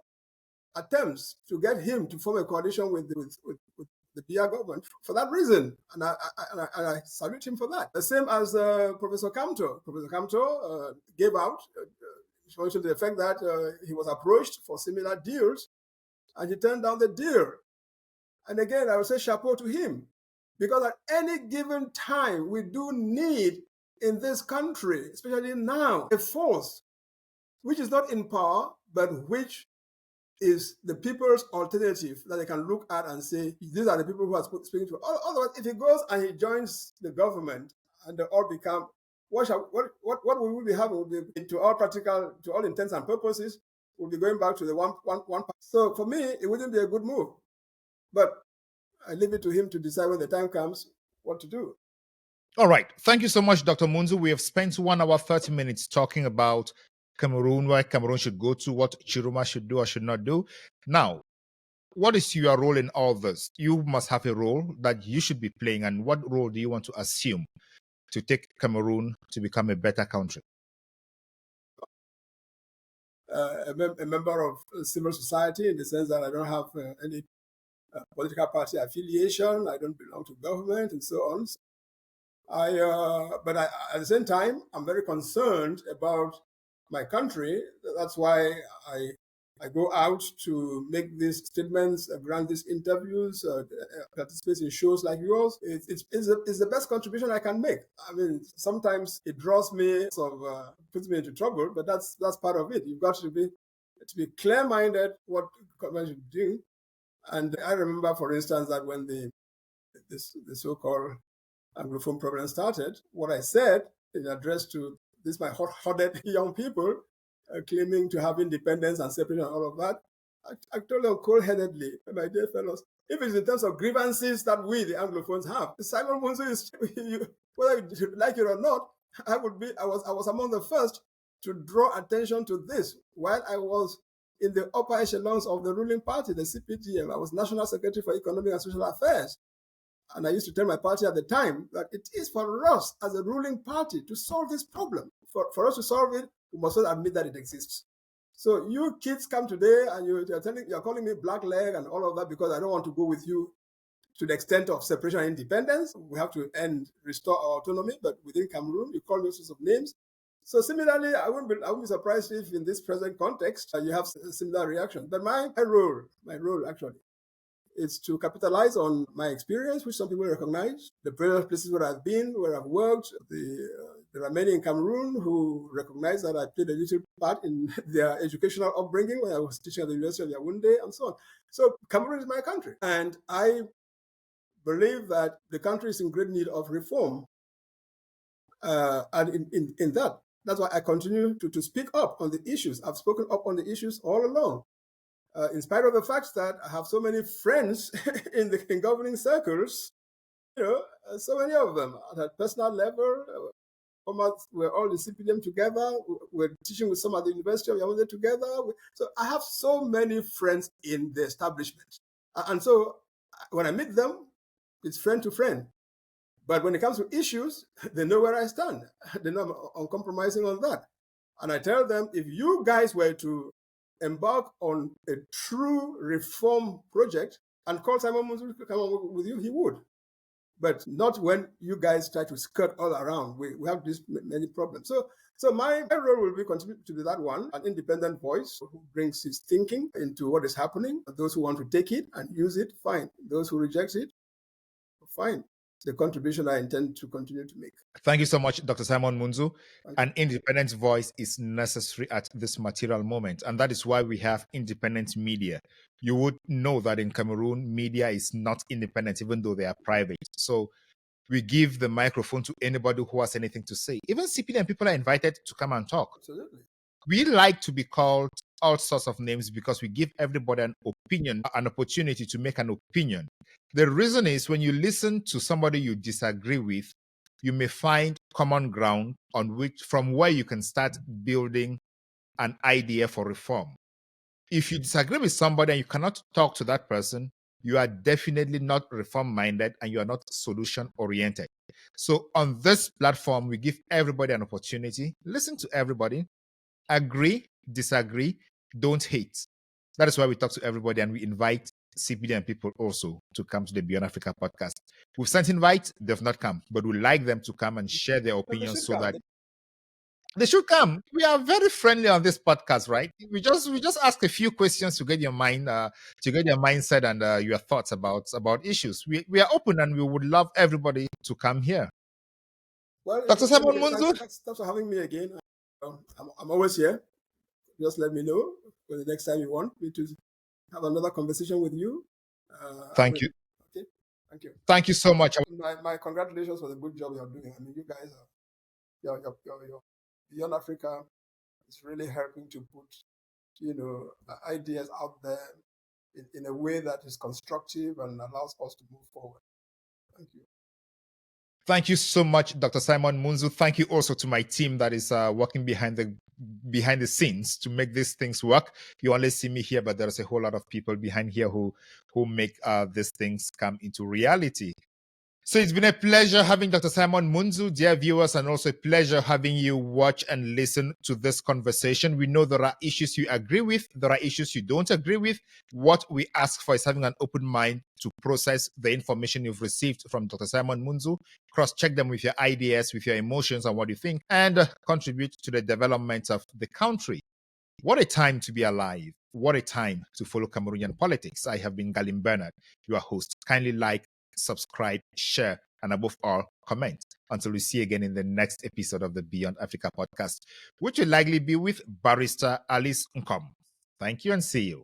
attempts to get him to form a coalition with the Biya government for that reason. And I salute him for that. The same as Professor Kamto. Professor Kamto gave out to the effect that he was approached for similar deals and he turned down the deal. And again, I would say chapeau to him, because at any given time, we do need in this country, especially now, a force which is not in power, but which is the people's alternative that they can look at and say, these are the people who are speaking to. Otherwise, if he goes and he joins the government and they all become, what we will be having will be, to all intents and purposes, we'll be going back to the one. So for me, it wouldn't be a good move. But I leave it to him to decide when the time comes what to do. All right. Thank you so much, Dr. Munzu. We have spent 1 hour, 30 minutes talking about Cameroon, where Cameroon should go to, what Chiroma should do or should not do. Now, what is your role in all this? You must have a role that you should be playing. And what role do you want to assume to take Cameroon to become a better country? A member of civil society, in the sense that I don't have any political party affiliation. I don't belong to government and so on. But at the same time, I'm very concerned about my country. That's why I go out to make these statements, grant these interviews, participate in shows like yours. It's the best contribution I can make. I mean, sometimes it draws me, puts me into trouble, but that's part of it. You've got to be clear-minded what government should do. And I remember, for instance, that when the so-called Anglophone problem started, what I said in address to my hot-headed young people claiming to have independence and separation and all of that, I told them cold-headedly, my dear fellows, if it's in terms of grievances that we, the Anglophones, have, Simon Munzu is, whether you like it or not, I was among the first to draw attention to this while I was in the upper echelons of the ruling party, the CPDM. I was National Secretary for Economic and Social Affairs. And I used to tell my party at the time that it is for us as a ruling party to solve this problem. For us to solve it, we must not admit that it exists. So you kids come today and you're calling me black leg and all of that because I don't want to go with you to the extent of separation and independence. We have to restore our autonomy, but within Cameroon, you call those sorts of names. So similarly, I wouldn't be surprised if in this present context you have a similar reaction. But my role actually is to capitalize on my experience, which some people recognize, the various places where I've been, where I've worked. There are many in Cameroon who recognize that I played a little part in their educational upbringing when I was teaching at the University of Yaoundé and so on. So Cameroon is my country. And I believe that the country is in great need of reform. And in that's why I continue to speak up on the issues. I've spoken up on the issues all along. In spite of the fact that I have so many friends in governing circles, so many of them at a personal level, we're all in CPDM together, we're teaching with some at the University of Yaoundé together. So I have so many friends in the establishment. And so when I meet them, it's friend to friend. But when it comes to issues, they know where I stand. They know I'm uncompromising on that. And I tell them, if you guys were to embark on a true reform project and call Simon Munzu to come on with you, he would. But not when you guys try to skirt all around. We have these many problems. So my role will be continue to be that one, an independent voice who brings his thinking into what is happening. Those who want to take it and use it, fine. Those who reject it, fine. The contribution I intend to continue to make. Thank you so much, Dr. Simon Munzu. An independent voice is necessary at this material moment, and that is why we have independent media. You would know that in Cameroon, media is not independent, even though they are private. So we give the microphone to anybody who has anything to say. Even CPDM people are invited to come and talk. Absolutely. We like to be called all sorts of names because we give everybody an opinion, an opportunity to make an opinion. The reason is when you listen to somebody you disagree with, you may find common ground from where you can start building an idea for reform. If you disagree with somebody and you cannot talk to that person, you are definitely not reform-minded and you are not solution-oriented. So on this platform, we give everybody an opportunity. Listen to everybody. Agree, disagree, don't hate. That is why we talk to everybody and we invite CPDM people also to come to the Beyond Africa podcast. We've sent invites, they've not come, but we like them to come and share their opinions so that they should come. We are very friendly on this podcast, right? We just ask a few questions to get your mind, to get your mindset and your thoughts about issues. We are open and we would love everybody to come here. Well, Dr. Simon Munzu, thanks for having me again. I'm always here. Just let me know when the next time you want me to have another conversation with you. Thank you. Okay, thank you. Thank you so much. My congratulations for the good job you're doing. I mean, you guys are your Beyond Africa is really helping to put ideas out there in a way that is constructive and allows us to move forward. Thank you. Thank you so much, Dr. Simon Munzu. Thank you also to my team that is working behind the scenes to make these things work. You only see me here, but there's a whole lot of people behind here who make these things come into reality. So it's been a pleasure having Dr. Simon Munzu, dear viewers, and also a pleasure having you watch and listen to this conversation. We know there are issues you agree with, there are issues you don't agree with. What we ask for is having an open mind to process the information you've received from Dr. Simon Munzu, cross-check them with your ideas, with your emotions and what you think, and contribute to the development of the country. What a time to be alive. What a time to follow Cameroonian politics. I have been Galim Bernard, your host. Kindly like, subscribe, share, and above all, comment. Until we see you again in the next episode of the Beyond Africa podcast, which will likely be with Barrister Alice Nkom. Thank you and see you.